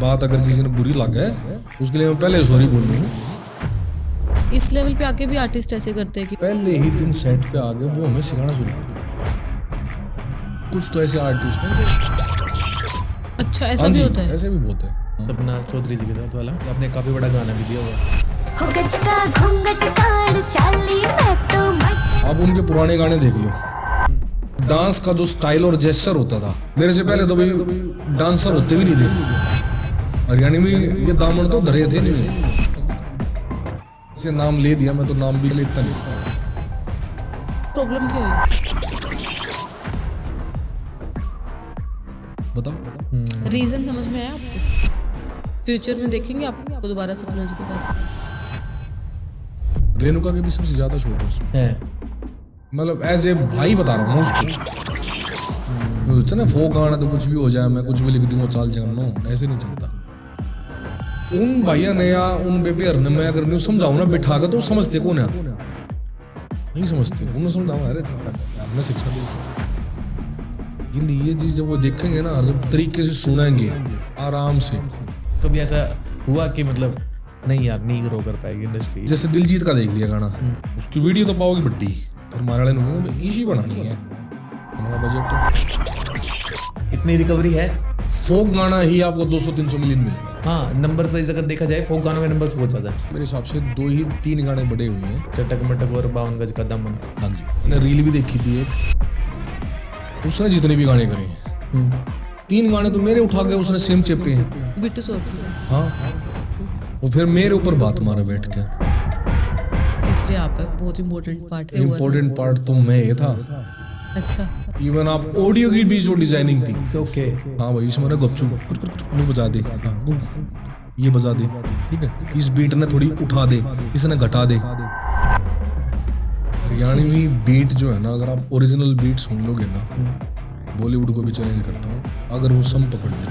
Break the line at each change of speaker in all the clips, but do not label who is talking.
बात अगर किसी ने बुरी लग है उसके लिए मैं पहले सॉरी बोलूँ।
इस लेवल पे आके भी आर्टिस्ट ऐसे करते हैं कि
पहले ही दिन सेट पे आ गए वो हमें सिखाना शुरू कर दिया। कुछ तो ऐसे आर्टिस्ट हैं जो
अच्छा ऐसा
हाँ
भी
जी,
होता है।
ऐसे भी बहुत है।
सपना चौधरी जी के साथ वाला आपने काफी बड़ा गाना भी दिया हुआ।
हो गजका घूंघट काढ़ चाली मैं तो मत
आप उनके पुराने गाने देख लो, डांस का जो स्टाइल और जेस्चर होता था, मेरे से पहले तो भाई डांसर होते भी नहीं थे हरियाणा में, ये दामन तो धरे थे नहीं। इसे नाम ले दिया, मैं तो नाम भी लेता नहीं।
प्रॉब्लम क्या हुई?
बताओ।
रीजन समझ में आया आपको? फ्यूचर में देखेंगे आपको दोबारा सपना जी के साथ?
रेणुका के भी सबसे ज्यादा शोट है उसमें,
है
मतलब एज ए भाई बता रहा हूँ उसको। सोचते ना फोक गाना तो कुछ भी हो जाए, मैं कुछ भी लिख दूंगा चाल जाऊँ, नो ऐसे नहीं चलता। उन भैया ने या उन बेबी ने मैं अगर नहीं समझाऊँ ना बिठा कर तो समझते कौन है, नहीं समझते। उन्हें समझाऊँ अरे हमने शिक्षा दी, लेकिन ये चीज जब वो देखेंगे ना, जब तरीके से सुनेंगे आराम से।
कभी ऐसा हुआ कि मतलब नहीं यार नहीं ग्रो कर पाएगी इंडस्ट्री?
जैसे दिलजीत का देख लिया गाना, उसकी वीडियो तो पाओगी बड्डी, फिर हमारे वाले ने इसी बनानी है, हमारा बजट
इतनी रिकवरी है।
फोक गाना ही आपको 200-300 मिलियन मिलेगा।
हाँ नंबर्स वाइज अगर देखा जाए फोक गानों के नंबर्स बहुत ज्यादा है।
मेरे हिसाब से 2 ही 3 गाने बड़े हुए हैं,
चटक मटक और 52 गज का दामन।
हाँ जी। मैंने रील भी देखी थी एक, उसने जितने भी गाने करे हैं 3 गाने तो मेरे उठा के उसने सेम चेपे हैं।
बिट्टू चौधरी का।
हाँ, वो फिर मेरे ऊपर बात मारा बैठ के।
तीसरे आप है, बहुत इम्पोर्टेंट पार्ट है।
इम्पोर्टेंट पार्ट तो मैं ये था।
अच्छा
इवन आप ऑडियो की भी जो डिजाइनिंग थी,
तो ओके
हाँ भाई इसमें ना गपचू वो बजा दे, हाँ, ये बजा दे, ठीक है, इस बीट ने थोड़ी उठा दे, इसने घटा दे। हरियाणवी बीट जो है ना, अगर आप ओरिजिनल बीट सुन लोगे ना, बॉलीवुड को भी चैलेंज करता हूँ, अगर वो सम पकड़ दे,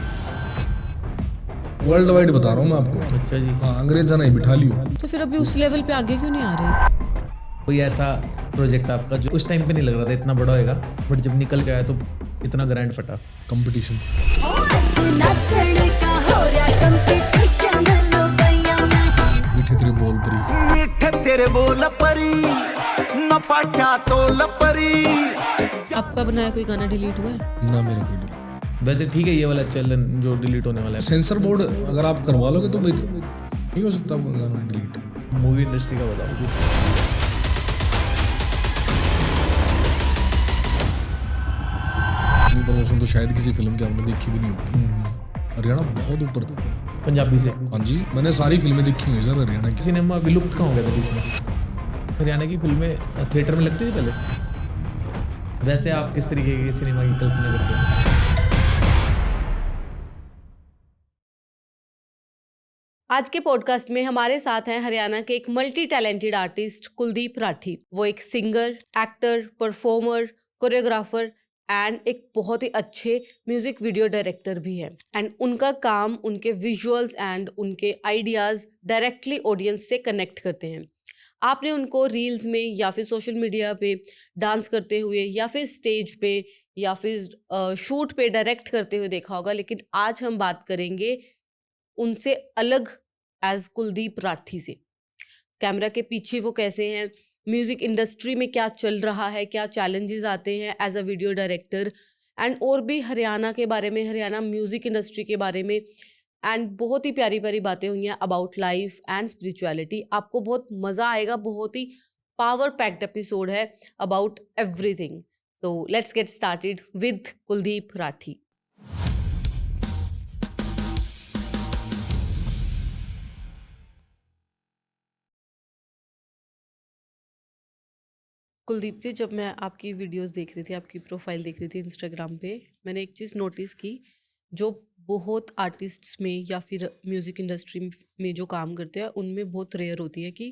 वर्ल्ड वाइड बता रहा हूँ मैं आपको।
अच्छा जी।
हाँ, अंग्रेजा नहीं बिठा लियो।
तो फिर अभी उस लेवल पे आगे क्यों नहीं आ रहे?
कोई ऐसा प्रोजेक्ट आपका जो उस टाइम पे नहीं लग रहा था इतना बड़ा होएगा, बट जब निकल के आया तो इतना ग्रैंड फटा?
कंपटीशन
ना चढ़का हो रहा कंपटीशन लो गया मैं
मीठे तेरे बोल परी,
मीठे तेरे बोल परी न पाटा तो लपरी।
आपका बनाया कोई गाना डिलीट हुआ है?
ना मेरा कोई नहीं।
वैसे ठीक है ये वाला चलन जो डिलीट होने वाला है,
सेंसर बोर्ड अगर आप करवा लोगे तो भाई नहीं हो सकता वो गाना डिलीट।
मूवी इंडस्ट्री का बताओ कुछ।
प्रमोशन तो शायद किसी फिल्म की आपने देखी भी नहीं होगी। हरियाणा बहुत ऊपर था
पंजाबी से।
हाँ जी, मैंने सारी फिल्में देखी हुई सर हरियाणा की।
सिनेमा विलुप्त कहाँ हो गया था बीच में? हरियाणा की फिल्में थिएटर में लगती थी पहले। वैसे आप किस तरीके की सिनेमा की कल्पना करते हैं?
आज के पॉडकास्ट में हमारे साथ हैं हरियाणा के एक multi talented artist Kuldeep Rathi. वो एक singer, actor, performer, choreographer and एक बहुत ही अच्छे म्यूजिक वीडियो डायरेक्टर भी है। एंड उनका काम उनके विजुअल्स एंड उनके आइडियाज डायरेक्टली ऑडियंस से कनेक्ट करते हैं। आपने उनको रील्स में या फिर सोशल मीडिया पे डांस करते हुए या फिर स्टेज पे या फिर शूट पे डायरेक्ट करते हुए देखा होगा, लेकिन आज हम बात करेंगे उनसे अलग एज कुलदीप राठी से। कैमरा के पीछे वो कैसे हैं, म्यूजिक इंडस्ट्री में क्या चल रहा है, क्या चैलेंजेस आते हैं as a video director, and और भी हरियाणा के बारे में, हरियाणा म्यूजिक इंडस्ट्री के बारे में, एंड बहुत ही प्यारी प्यारी बातें हुई हैं अबाउट लाइफ एंड स्पिरिचुअलिटी। आपको बहुत मज़ा आएगा, बहुत ही पावर पैक्ड एपिसोड है about everything. So let's get started with Kuldeep Rathi. Kuldeep ji, जब मैं आपकी वीडियोस देख रही थी, आपकी प्रोफाइल देख रही थी इंस्टाग्राम पे, मैंने एक चीज़ नोटिस की जो बहुत आर्टिस्ट्स में या फिर म्यूज़िक इंडस्ट्री में जो काम करते हैं उनमें बहुत रेयर होती है कि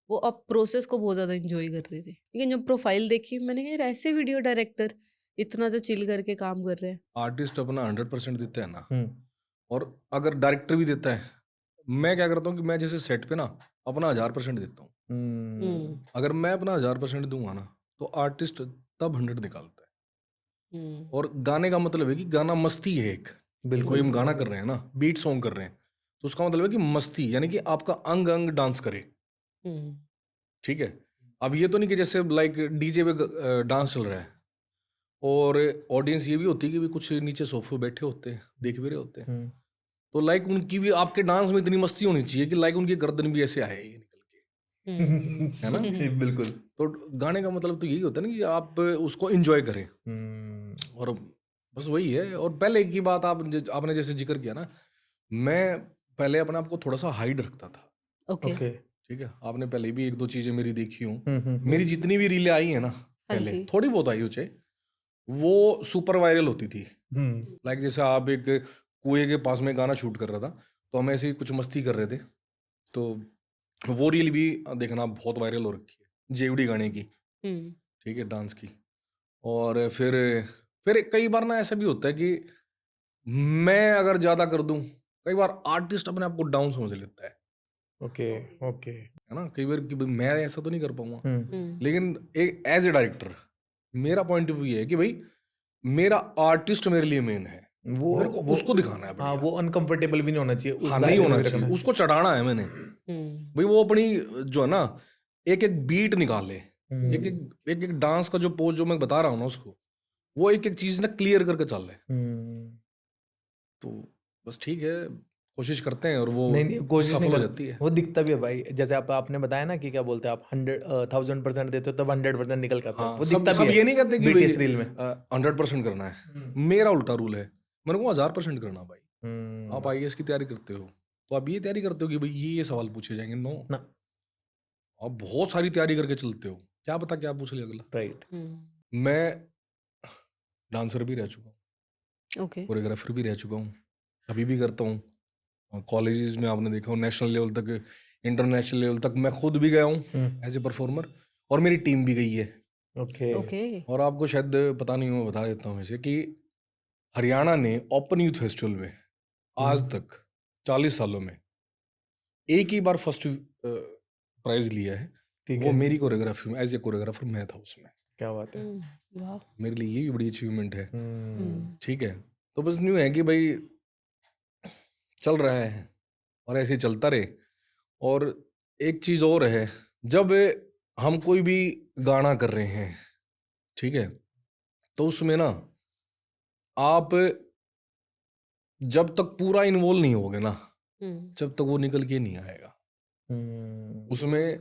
वो अब प्रोसेस को बहुत ज़्यादा इंजॉय कर रहे थे। लेकिन जब प्रोफाइल देखी मैंने कहा यार ऐसे वीडियो डायरेक्टर इतना जो चिल करके काम कर रहे हैं।
आर्टिस्ट अपना 100% देता है ना, और अगर डायरेक्टर भी देता है, मैं क्या करता हूँ कि मैं जैसे सेट पे ना अपना 1000% देता हूँ। अगर मैं अपना 1000% दूंगा ना तो आर्टिस्ट तब 100 निकालता है। और गाने का मतलब है कि गाना मस्ती है एक,
बिल्कुल।
कोई हम गाना कर रहे हैं ना, बीट सॉन्ग कर रहे हैं, तो उसका मतलब है कि मस्ती, यानी कि आपका अंग अंग डांस करे। ठीक है, अब ये तो नहीं कि जैसे लाइक डीजे पे डांस चल रहा है और ऑडियंस ये भी होती है कि भी कुछ नीचे सोफे पे बैठे होते हैं, देख भी रहे होते हैं, तो लाइक उनकी भी आपके डांस में इतनी मस्ती होनी चाहिए कि लाइक उनकी गर्दन भी ऐसे आए ये निकल के, है ना।
बिल्कुल।
तो गाने का मतलब तो यही होता है ना कि आप उसको एंजॉय करें, और बस वही है। और पहले की बात आपने जैसे जिक्र किया ना, मैं पहले अपने आप को थोड़ा सा हाइड रखता था।
ओके।
ओके।
ठीक है, आपने पहले भी एक दो चीजें मेरी देखी हूँ,
हम्म।
मेरी जितनी भी रीलें आई है ना पहले,
जी।
थोड़ी बहुत आई हो चाहे, वो सुपर वायरल होती थी। लाइक जैसे आप एक कुएं के पास में गाना शूट कर रहा था, तो हम ऐसे ही कुछ मस्ती कर रहे थे, तो वो रील भी देखना बहुत वायरल हो रखी है, जेवड़ी गाने की। ठीक है, डांस की। और फिर कई बार ना ऐसा भी होता है कि मैं अगर ज्यादा कर दूं, कई बार आर्टिस्ट अपने आप को डाउन समझ लेता है
ओके। ओके।
है ना, कई बार कि भाई मैं ऐसा तो नहीं कर पाऊंगा। लेकिन एक एज ए डायरेक्टर मेरा पॉइंट ऑफ व्यू ये है कि भाई मेरा आर्टिस्ट मेरे लिए मेन है, मेरे को उसको दिखाना है
हाँ,
बढ़िया।
वो अनकंफर्टेबल भी नहीं होना चाहिए, उस
हाँ, नहीं
दायरे में
होना
भी
चाहिए,
रखना है।
उसको चढ़ाना है मैंने। भाई वो अपनी जो है ना एक एक बीट निकाले, एक एक डांस का जो पोज जो मैं बता रहा हूँ ना उसको, वो एक एक चीज ना क्लियर करके चल रहे। तो बस ठीक है, कोशिश करते हैं और वो
नहीं, कोशिश
सफल
नहीं
हो
कर-
जाती है।
वो दिखता भी है भाई, जैसे आपने बताया ना कि क्या बोलते हैं आप 100,000% देते हो तब 100% निकल कर आता है,
हाँ,
वो
सब
दिखता
सब
भी है
ये नहीं कहते कि
BTS रील में।
100% करना है। मेरा उल्टा रूल है, मेरे को 1000% करना भाई। आप IAS की तैयारी करते हो तो आप ये तैयारी करते हो कि भाई ये सवाल पूछे जाएंगे, नो।
ना।
आप बहुत सारी तैयारी करके चलते हो, क्या पता क्या पूछ ले अगला।
राइट।
मैं डांसर भी रह चुका हूँ,
ओके।
कोरियोग्राफर भी रह चुका हूँ, अभी भी करता हूँ। कॉलेजेस में आपने देखा हो, नेशनल लेवल तक, इंटरनेशनल लेवल तक मैं खुद भी गया हूँ एज ए परफॉर्मर, और मेरी टीम भी गई है।
ओके।
ओके।
और आपको शायद पता नहीं, मैं बता देता हूँ वैसे कि हरियाणा ने ओपन यूथ फेस्टिवल में आज तक 40 सालों में एक ही बार फर्स्ट प्राइज लिया है।
ठीक
वो
है।
मेरी कोरियोग्राफी में, एज ए कोरियोग्राफर मैं था उसमें।
क्या बात है।
वाह।
मेरे लिए ये भी बड़ी अचीवमेंट है। ठीक है, तो बस न्यू है कि भाई चल रहा है और ऐसे ही चलता रहे। और एक चीज और है, जब हम कोई भी गाना कर रहे हैं, ठीक है, तो उसमें ना आप जब तक पूरा इन्वॉल्व नहीं होगे ना, जब तक वो निकल के नहीं आएगा। उसमें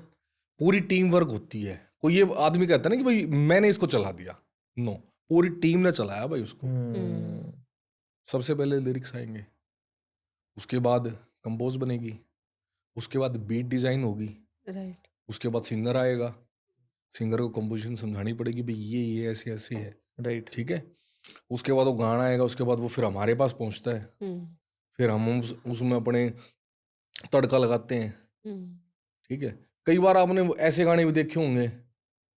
पूरी टीम वर्क होती है। कोई ये आदमी कहता है ना कि भाई मैंने इसको चला दिया, नो, पूरी टीम ने चलाया भाई उसको। सबसे पहले लिरिक्स आएंगे, उसके बाद कंपोज बनेगी, उसके बाद बीट डिजाइन होगी,
राइट।
उसके बाद सिंगर आएगा, सिंगर को कंपोजिशन समझानी पड़ेगी भाई ये ऐसे ऐसे है।
राइट।
ठीक है, उसके बाद वो गाना आएगा, उसके बाद वो फिर हमारे पास पहुंचता है, फिर हम उसमें अपने तड़का लगाते हैं। ठीक है, कई बार आपने ऐसे गाने भी देखे होंगे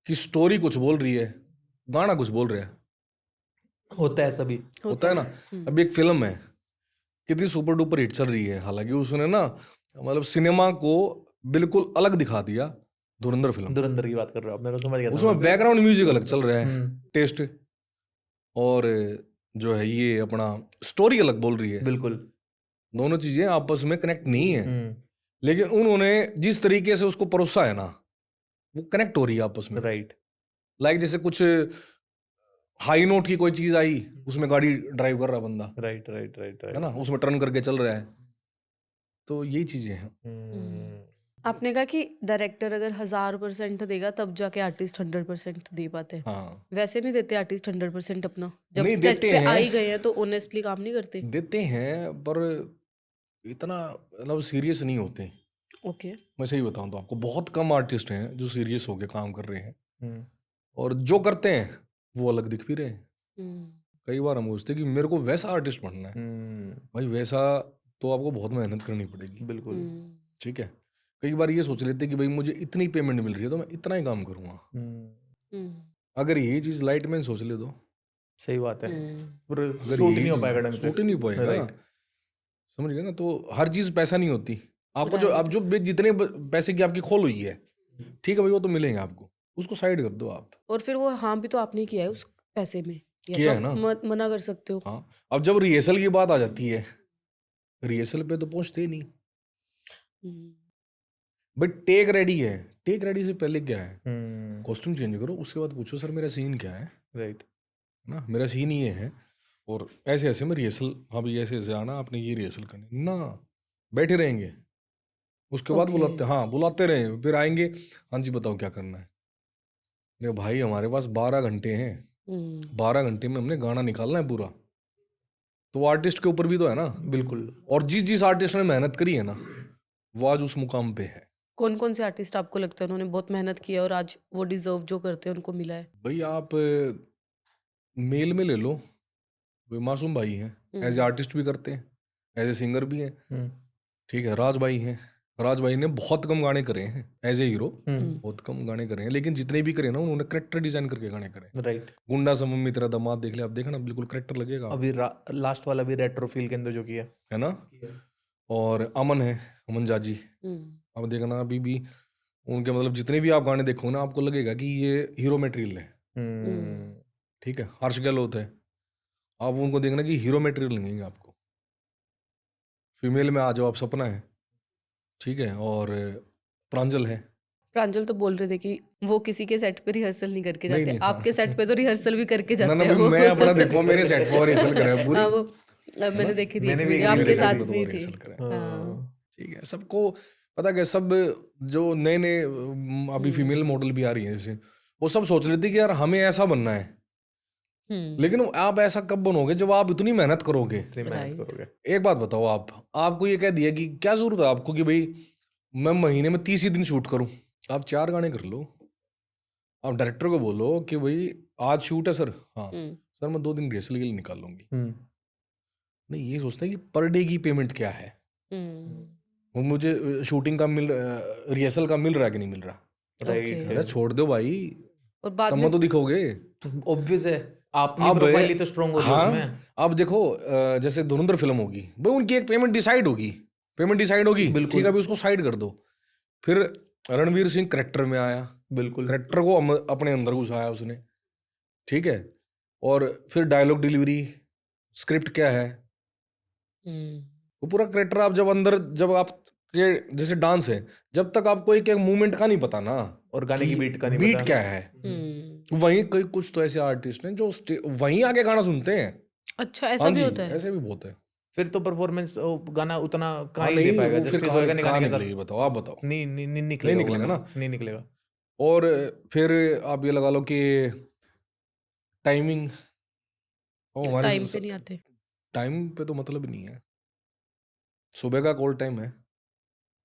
कि स्टोरी कुछ बोल रही है, गाना कुछ बोल रहा है।
होता है सभी।
होता है ना। अभी एक फिल्म है, कितनी सुपर डुपर हिट चल रही है, हालांकि उसने ना मतलब सिनेमा को बिल्कुल अलग दिखा दिया। धुरंधर फिल्म,
धुरंधर की बात कर रहे हो आप, मेरे को समझ गया था।
उसमें बैकग्राउंड म्यूजिक अलग चल रहा है, टेस्ट, और जो है ये अपना स्टोरी अलग बोल रही है।
बिल्कुल।
दोनों चीजें आपस में कनेक्ट नहीं है, लेकिन उन्होंने जिस तरीके से उसको परोसा है ना, वो कनेक्ट हो रही है आपस में।
राइट।
लाइक जैसे कुछ हाई नोट की कोई चीज आई, उसमें गाड़ी ड्राइव कर रहा बंदा,
राइट राइट राइट
है ना, उसमें टर्न करके चल रहा है। तो यही चीजें हैं।
आपने कहा कि डायरेक्टर अगर 1000% देगा तब जाके आर्टिस्ट 100% दे पाते हैं।
हाँ,
वैसे नहीं देते आर्टिस्ट 100% अपना, जब
नहीं
स्टेट
देते
पे
हैं।
आ ही गए हैं तो ऑनेस्टली काम नहीं करते।
देते हैं पर इतना मतलब सीरियस नहीं होते।
ओके।
मैं सही बताऊं तो आपको बहुत कम आर्टिस्ट हैं जो सीरियस होके काम कर रहे हैं, और जो करते हैं वो अलग दिख भी रहे हैं। कई बार हम सोचते हैं कि मेरे को वैसा आर्टिस्ट बनना है, भाई वैसा तो आपको बहुत मेहनत करनी पड़ेगी।
बिल्कुल।
ठीक है, कई बार ये सोच लेते हैं कि भाई मुझे इतनी पेमेंट मिल रही है तो मैं इतना ही काम करूंगा। अगर ये चीज लाइट में सोच ले तो
सही बात है, पर
अगर
शूट
यही
नहीं हो
चीज-
पाएगा ढंग से।
शूट ही नहीं पाएगा।
Right.
समझ गए ना, तो हर चीज पैसा नहीं होती। आपको जो आप जो जितने पैसे की आपकी खोल हुई है, ठीक है भाई, वो तो मिलेंगे आपको, उसको साइड कर दो आप।
और फिर वो हाँ भी तो आपने किया है उस पैसे में। या
किया
तो
है
आप
ना।
मना कर सकते हो।
हाँ, अब जब रिहर्सल की बात आ जाती है, रिहर्सल पे तो पहुंचते ही नहीं।
हम्म,
बट टेक रेडी है, टेक रेडी से पहले क्या है,
हम्म,
कॉस्ट्यूम चेंज करो, उसके बाद पूछो सर मेरा सीन क्या है
राइट।
ना, मेरा सीन ये है और ऐसे ऐसे में रिहर्सल, हाँ भाई ऐसे ऐसे आना, आपने ये रिहर्सल करनी ना, बैठे रहेंगे। उसके बाद
ओके।
बुलाते, हाँ बुलाते रहे, फिर आएंगे, हाँ जी बताओ क्या करना है। अरे भाई हमारे पास 12 घंटे हैं,
हम्म,
12 घंटे में हमने गाना निकालना है पूरा, तो आर्टिस्ट के ऊपर भी तो है ना।
बिल्कुल।
और जिस जिस आर्टिस्ट ने मेहनत करी है ना, वो आज उस मुकाम पे है।
कौन कौन से आर्टिस्ट आपको लगता है उन्होंने बहुत मेहनत की है और आज वो डिजर्व जो करते हैं उनको मिला है?
भाई आप मेल में ले लो, वो मासूम भाई हैं, एज ए आर्टिस्ट भी करते हैं, एज ए सिंगर भी हैं।
हम्म,
ठीक है, राज भाई हैं, राज भाई ने बहुत कम गाने करे हैं एज ए हीरो, बहुत कम गाने करे हैं, लेकिन जितने भी करे ना उन्होंने करेक्टर डिजाइन करके गाने करे।
राइट।
गुंडा समम तेरा दामाद देख ले आप, देखना बिल्कुल करेक्टर लगेगा,
अभी लास्ट वाला भी रेट्रो फील के अंदर जो किया
है ना। और अमन है, अमन जाजी,
हम्म,
अब देखना अभी भी उनके मतलब जितने भी आप गाने देखो ना, आपको लगेगा कि ये हीरो मटेरियल है।
हम्म,
ठीक है, हर्ष गहलोत है, आप उनको देखना कि हीरो मटेरियल लगेंगे आपको। फीमेल में आ जाओ आप, सपना है, ठीक है, और प्रांजल है।
प्रांजल तो बोल रहे थे कि वो किसी के सेट पे रिहर्सल नहीं करके
नहीं,
जाते,
नहीं, हाँ।
आपके सेट पे तो रिहर्सल भी करके
ना
जाते
ना
हैं
भाई,
वो।
मैं अपना देखो, मेरे सेट पर रिहर्सल करे पूरी।
हाँ वो मैंने देखी थी,
मैंने
एक
भी
वीडियो
एक
आपके
वीडियो
साथ
देखी
तो
भी
वो
थी।
रिहर्सल करे।
हाँ,
ठीक है, सबको पता क्या, सब जो नए नए अभी फीमेल मॉडल भी आ रही है जैसे, वो सब सोच लेती कि यार हमें ऐसा बनना है, लेकिन आप ऐसा कब बनोगे जब आप इतनी मेहनत करोगे।
इतनी मेहनत
Right.
करोगे।
एक बात बताओ, आप आपको ये कह दिया कि क्या जरूरत है आपको कि भाई मैं महीने में 30 ही दिन शूट करूं, आप 4 गाने कर लो। आप डायरेक्टर को बोलो कि भाई आज शूट है सर, हाँ सर मैं 2 दिन रिहर्सल के लिए निकाल लूंगी। नहीं, ये सोचते हैं कि पर डे की पेमेंट क्या है, वो मुझे शूटिंग का रिहर्सल का मिल रहा है कि नहीं मिल रहा।
राइट।
अरे छोड़ दो भाई,
और बाद
तब
में
तो दिखोगे।
ऑब्वियस है, अपनी
अब
प्रोफाइल ही तो स्ट्रांग हो रही है
हाँ,
उसमें।
अब देखो जैसे धुरंधर फिल्म होगी भाई, उनकी एक पेमेंट डिसाइड होगी, ठीक है, अभी उसको साइड कर दो। फिर रणवीर सिंह करेक्टर में आया,
बिल्कुल।
करेक्टर को अपने अंदर घुसाया उसने, ठीक है, और फिर डायलॉग डिलीवरी, स्क्रिप्ट क्या है, वो पूरा करेक्टर आप जब अंदर, जब आप के जैसे डांस है, जब तक आपको एक एक मूवमेंट का नहीं पता ना,
और गाने की बीट का नहीं
बीट
पता।
क्या है, वहीं कई कुछ तो ऐसे आर्टिस्ट हैं जो वहीं आके गाना सुनते हैं।
अच्छा ऐसा
हाँ
भी
जी,
होता है?
ऐसे भी बहुत है।
फिर तो परफॉर्मेंस गाना उतना कहाँ
हाँ,
ही दे
नहीं,
पाएगा,
वो फिर
जस्टिस
कहाँ
होएगा नहीं गाने के साथ।
निकलेगी, बताओ, आप बताओ।
नहीं निकलेगा,
निकलेगा
वो
ना।
गाना, नहीं निकलेगा।
और फिर आप ये लगा लो कि टाइमिंग, हमारे
टाइम पे नहीं आते।
टाइम पे तो मतलब ही नहीं है। सुबह का कॉल टाइम है,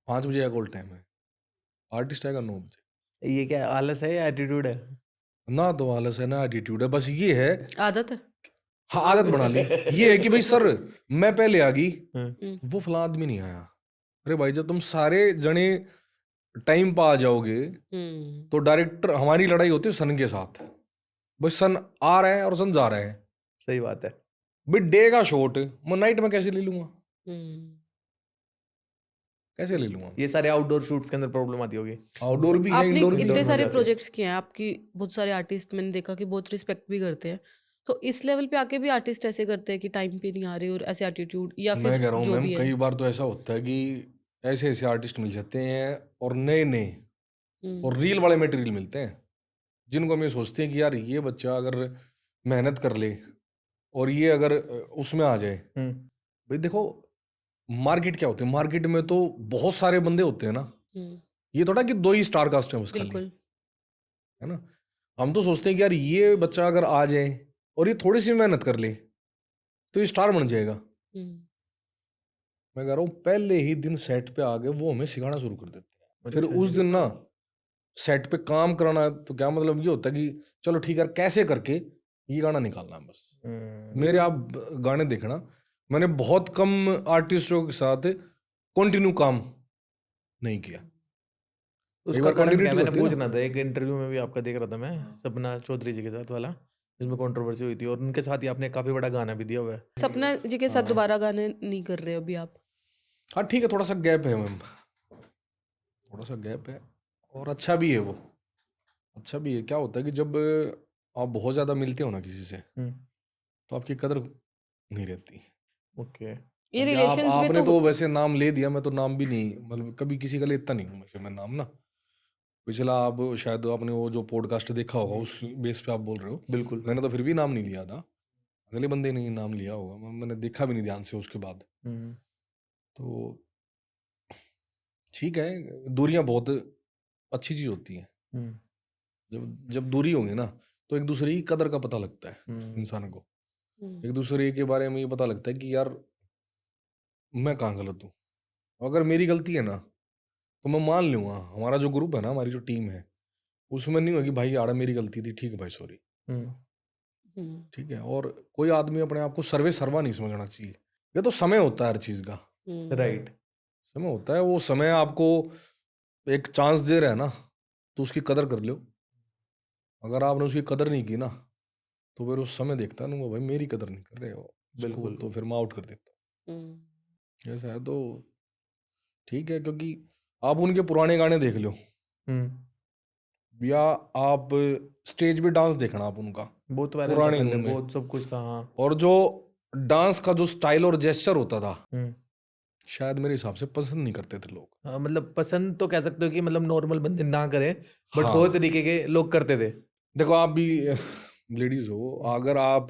5 बजे का कॉल टाइम है, आर्टिस्ट आएगा 9 बजे।
ये क्या आलस है या एटीट्यूड है?
ना तो आलस है ना एटीट्यूड है, बस ये है,
आदत है।
हाँ आदत बना ली। ये है कि भाई सर मैं पहले आ गई, वो फला आदमी नहीं आया। अरे भाई जब तुम सारे जने टाइम पर आ जाओगे, तो डायरेक्टर, हमारी लड़ाई होती है सन के साथ, भाई सन आ रहा है और सन जा रहा है,
सही बात है।
भाई डे का शॉट मैं नाइट में कैसे ले लूंगा, कैसे ले लूंगा।
ये सारे आउटडोर शूट्स के अंदर प्रॉब्लम आती होगी।
आउटडोर भी है,
आपने
इंडोर भी
इतने
है।
सारे प्रोजेक्ट्स किए हैं, आपकी बहुत सारे आर्टिस्ट मैंने देखा कि बहुत रिस्पेक्ट भी करते हैं, तो इस लेवल पे आके भी आर्टिस्ट ऐसे करते हैं कि टाइम पे नहीं आ रहे और ऐसे एटीट्यूड, या
मैं
फिर
कह रहा हूँ
जो
मैम,
भी है?
कई बार तो ऐसा होता है कि ऐसे ऐसे आर्टिस्ट मिल जाते हैं और नए नए और रील वाले मटेरियल मिलते हैं, जिनको हम ये सोचते हैं कि यार ये बच्चा अगर मेहनत कर ले और ये अगर उसमें आ जाए। भाई देखो मार्केट क्या होती है, मार्केट में तो बहुत सारे बंदे होते हैं ना, ये थोड़ा कि 2 ही स्टार कास्ट है बस खाली,
बिल्कुल।
है ना। हम तो सोचते हैं कि यार ये बच्चा अगर आ जाए और ये थोड़ी सी मेहनत कर ले तो ये स्टार बन जाएगा। मैं कह रहा हूँ पहले ही दिन सेट पे आ गए वो हमें सिखाना शुरू कर देते हैं, फिर उस दिन ना सेट पे काम कराना है, तो क्या मतलब ये होता है कि चलो ठीक है कैसे करके ये गाना निकालना है बस। मेरे आप गाने देखना, मैंने बहुत कम आर्टिस्टों के साथ कंटिन्यू काम नहीं किया।
उसका कारण क्या है? मैंने पूछना था, एक इंटरव्यू में भी आपका देख रहा था मैं, सपना चौधरी जी के साथ वाला, जिसमें कंट्रोवर्सी हुई थी, और उनके साथ ही आपने काफी बड़ा गाना भी दिया हुआ है।
सपना जी के साथ दोबारा गाने नहीं कर रहे अभी आप?
हाँ ठीक है, थोड़ा सा गैप है मैम, थोड़ा सा गैप है, और अच्छा भी है वो, अच्छा भी है। क्या होता है कि जब आप बहुत ज़्यादा मिलते हो ना किसी से, तो आपकी कदर नहीं रहती।
ओके।
ये
आप
रिलेशंस में
आपने तो
तो
वैसे नाम ले दिया, मैं तो नाम भी नहीं, मतलब कभी किसी का लेता नहीं हूँ वैसे मैं नाम ना। पिछला आप शायद आपने वो जो पॉडकास्ट देखा होगा उस बेस पे आप बोल रहे हो,
बिल्कुल।
मैंने तो फिर भी नाम नहीं लिया था, अगले बंदे ने ही नाम लिया होगा, मैंने देखा भी नहीं ध्यान से उसके बाद। तो ठीक है, दूरियां बहुत अच्छी चीज होती हैं। जब जब दूरी होगी ना तो एक दूसरे की कदर का पता लगता है इंसान को, एक दूसरे के बारे में ये पता लगता है कि यार मैं कहाँ गलत हूँ। अगर मेरी गलती है ना तो मैं मान लूंगा, हमारा जो ग्रुप है ना, हमारी जो टीम है, उसमें नहीं होगी भाई यार मेरी गलती थी, ठीक है भाई सॉरी, ठीक है। और कोई आदमी अपने आप को सर्वे सर्वा नहीं समझना चाहिए। ये तो समय होता है हर चीज का,
राइट।
समय होता है, वो समय आपको एक चांस दे रहा है ना तो उसकी कदर कर लो। अगर आपने उसकी कदर नहीं की ना तो फिर उस समय देखता ना भाई मेरी कदर नहीं कर रहे हो,
बिल्कुल।
तो फिर मैं आउट कर देता हूँ। ऐसा है तो ठीक है, क्योंकि आप उनके पुराने गाने देख लो या आप स्टेज पे डांस देखना आप उनका,
बहुत वायरल था
पुराने
पहले,
उनमें।
बहुत सब कुछ था। हाँ।
और जो डांस का जो स्टाइल और जेस्चर होता था, शायद मेरे हिसाब से पसंद नहीं करते थे लोग।
हाँ, मतलब पसंद तो कह सकते हो कि मतलब नॉर्मल बंदे ना करे, बट
हाँ।
बहुत तरीके के लोग करते थे।
देखो आप भी लेडीज हो, अगर आप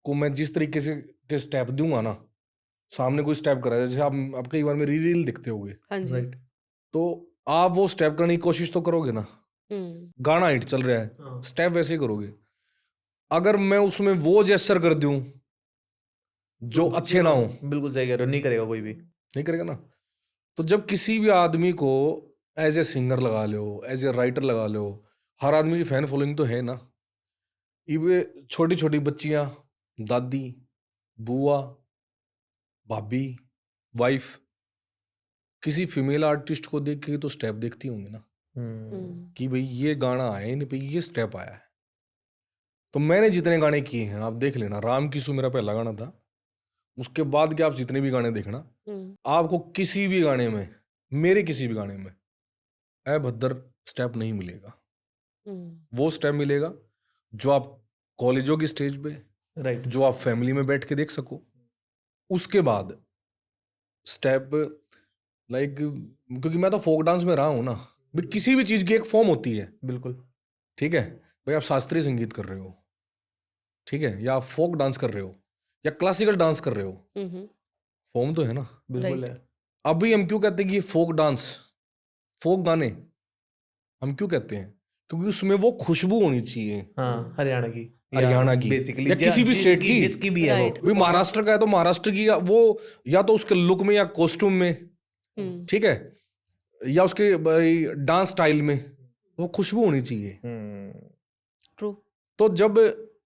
को मैं जिस तरीके से के स्टेप दूंगा ना, सामने कोई स्टेप करा है, जैसे आप कई बार मेरी रील दिखते होगे,
हाँ जी।
राइट।
तो आप वो स्टेप करने की कोशिश तो करोगे ना, गाना हिट चल रहा है, स्टेप वैसे ही करोगे। अगर मैं उसमें वो जेस्चर कर दूं जो अच्छे ना हो,
बिल्कुल सही कह रहे हो, नहीं करेगा कोई भी।
नहीं करेगा ना। तो जब किसी भी आदमी को एज ए सिंगर लगा लो, एज ए राइटर लगा लो, हर आदमी की फैन फॉलोइंग तो है ना। ये छोटी छोटी बच्चियां, दादी, बुआ, भाभी, वाइफ, किसी फीमेल आर्टिस्ट को देख के तो स्टेप देखती होंगी ना कि भाई ये गाना आया, इन पे ये स्टेप आया है। तो मैंने जितने गाने किए हैं आप देख लेना, राम की सू मेरा पहला गाना था, उसके बाद के आप जितने भी गाने देखना, आपको किसी भी गाने में, मेरे किसी भी गाने में अभद्र स्टेप नहीं मिलेगा। वो स्टेप मिलेगा जो आप कॉलेजों की स्टेज पे,
राइट।
जो आप फैमिली में बैठ के देख सको। उसके बाद स्टेप लाइक, क्योंकि मैं तो फोक डांस में रहा हूँ ना भाई, किसी भी चीज की एक फॉर्म होती है।
बिल्कुल।
ठीक है भाई, आप शास्त्रीय संगीत कर रहे हो, ठीक है, या आप फोक डांस कर रहे हो या क्लासिकल डांस कर रहे हो, फॉर्म तो है ना।
बिल्कुल
Right.
है।
अभी हम क्यों कहते हैं कि ये फोक डांस, फोक गाने हम क्यों कहते हैं? क्योंकि उसमें वो खुशबू होनी चाहिए
हाँ, हरियाणा की,
हरियाणा की,
बेसिकली
या किसी भी स्टेट की,
जिसकी भी है
Right.
वो।
भाई महाराष्ट्र का है तो महाराष्ट्र की, वो या तो उसके लुक में या कॉस्ट्यूम में, ठीक है, या उसके भाई डांस स्टाइल में वो खुशबू होनी चाहिए।
ट्रू।
तो जब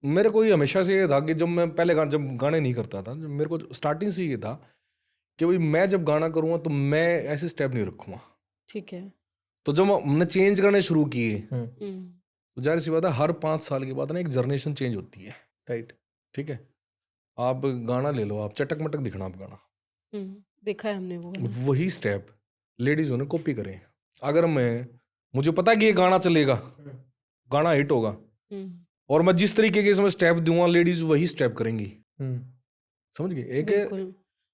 मेरे को ये हमेशा से ये था कि जब मैं पहले जब गाने नहीं करता था, जब मेरे को स्टार्टिंग से ये था कि भाई मैं जब गाना करूँगा तो मैं ऐसे स्टेप नहीं रखूँगा।
ठीक है।
तो जब हमने चेंज करने शुरू किए तो जाहिर सी बात है हर 5 साल के बाद ना एक जनरेशन चेंज होती है।
राइट।
ठीक है, आप गाना ले लो, आप चटक मटक दिखना आप गाना,
देखा है हमने वो गाना।
वही स्टेप लेडीज़ों ने कॉपी करें। अगर मुझे पता है कि ये गाना चलेगा, गाना हिट होगा, और मैं जिस तरीके के इसमें स्टेप दूंगा लेडीज वही स्टेप करेंगी। समझ गए? एक
बिल्कुल,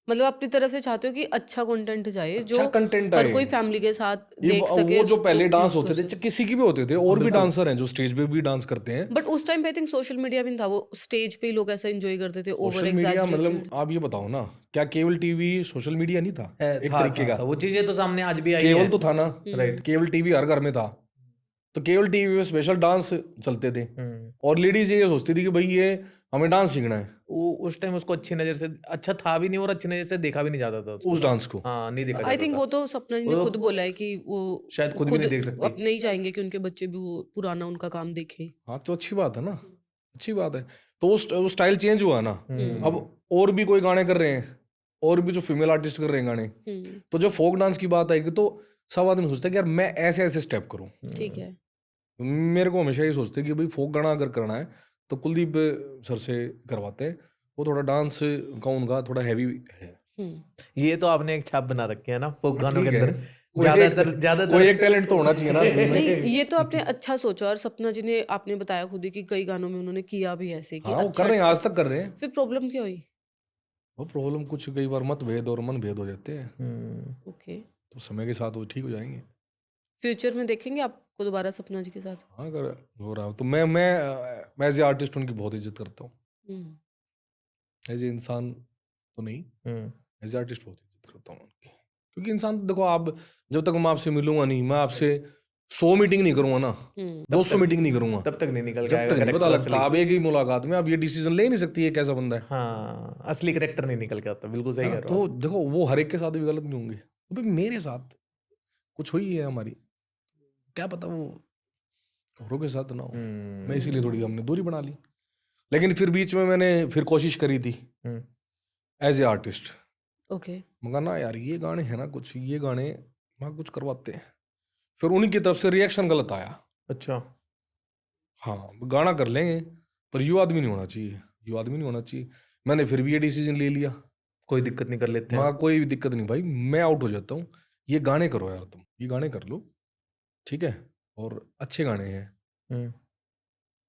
मतलब अपनी तरफ से चाहते हो कि अच्छा कंटेंट जाए जो
अच्छा कंटेंट
हर
आए।
कोई फैमिली के साथ
ये
देख सके,
वो जो पहले
उसको
डांस
use
होते
कर
थे
सके।
किसी की भी होते थे, और भी डांसर हैं जो स्टेज पे भी डांस करते हैं।
बट उस टाइम पे आई थिंक सोशल मीडिया भी नहीं था, वो स्टेज पे ही लोग ऐसा एंजॉय करते थे, ओवर
सोशल मीडिया
एग्जैजरेटेड।
मतलब आप ये बताओ ना, क्या केबल टीवी सोशल मीडिया नहीं था? एक तरीके का
वो चीजें तो सामने आज भी आई
केबल
है।
तो था ना, राइट? केबल टीवी हर घर में था, तो केबल टीवी में स्पेशल डांस चलते थे, और लेडीज ये सोचती थी कि भाई ये हमें डांस सीखना है।
वो उस टाइम उसको अच्छी नजर से, अच्छा था भी नहीं और अच्छी नजर से देखा भी नहीं जाता था उसको।
उस डांस को
हाँ, नहीं देखा
आई
जाता
थिंक
था।
वो तो सपना जी ने
वो
खुद बोला है कि वो
शायद खुद भी नहीं देख सकती।
अब नहीं चाहेंगे कि उनके बच्चे भी वो पुराना उनका काम देखें।
हाँ तो अच्छी बात है ना, अच्छी बात है। तो वो स्टाइल चेंज हुआ ना, अब और भी कोई गाने कर रहे हैं, और भी जो फीमेल आर्टिस्ट कर रहे हैं गाने, तो जो फोक डांस की बात आएगी तो सब आदमी सोचता है कि यार मैं ऐसे ऐसे स्टेप करूं।
ठीक है।
मेरे को हमेशा ये सोचते हैं कि भाई फोक गाना अगर करना है तो कुलदीप सर से करवाते हैं, वो थोड़ा डांस का उनका थोड़ा हैवी है,
ये तो आपने एक छाप बना रखी है ना फोक गानों के
ठीक है।
अंदर। ज्यादातर
कोई एक टैलेंट तो होना चाहिए ना आदमी में।
नहीं, ये तो आपने अच्छा सोचा, और सपना जी ने आपने बताया खुद ही कि कई गानों में उन्होंने किया भी ऐसे कि
हाँ वो
अच्छा
कर रहे हैं, आज तक कर रहे हैं।
फिर प्रॉब्लम क्या हुई?
वो प्रॉब्लम कुछ कई बार मतभेद और मनभेद हो जाते हैं,
ओके,
तो समय के साथ वो ठीक हो जाएंगे।
फ्यूचर में देखेंगे आपको दोबारा सपना जी के साथ?
हाँ अगर हो रहा हो तो मैं एज ए आर्टिस्ट उनकी बहुत इज्जत करता हूँ।
हम्म,
एज ए इंसान तो नहीं,
हम्म,
एज ए आर्टिस्ट बहुत इज्जत करता हूँ उनकी। क्योंकि इंसान देखो, आप जब तक मैं आपसे मिलूंगा नहीं, मैं आपसे 100 मीटिंग नहीं करूंगा ना, 200 मीटिंग नहीं करूंगा,
तब तक नहीं निकल
जब तक नहीं पता लगता। आप एक ही मुलाकात में आप ये डिसीजन ले नहीं सकती है कैसा बंदा है।
हाँ, असली करेक्टर नहीं निकल के आता। बिल्कुल सही कह रहे हो
तो देखो वो हर एक के साथ भी गलत नहीं होंगे, तो भाई मेरे साथ कुछ हुई है हमारी, क्या पता वो औरों के साथ ना हो।
आप।
मैं इसीलिए थोड़ी हमने दूरी बना ली, लेकिन फिर बीच में मैंने फिर कोशिश करी थी एज ए आर्टिस्ट।
ओके,
मगर ना यार ये गाने हैं ना, कुछ ये गाने वहाँ कुछ करवाते हैं, फिर उनकी तरफ से रिएक्शन गलत आया।
अच्छा,
हाँ गाना कर लेंगे पर यू आदमी नहीं होना चाहिए, यू आदमी नहीं होना चाहिए। मैंने फिर भी ये डिसीजन ले लिया,
कोई दिक्कत नहीं, कर लेते हैं।
मगर कोई भी दिक्कत नहीं भाई, मैं आउट हो जाता हूँ, ये गाने करो यार, तुम ये गाने कर लो, ठीक है, और अच्छे गाने हैं।
हम्म,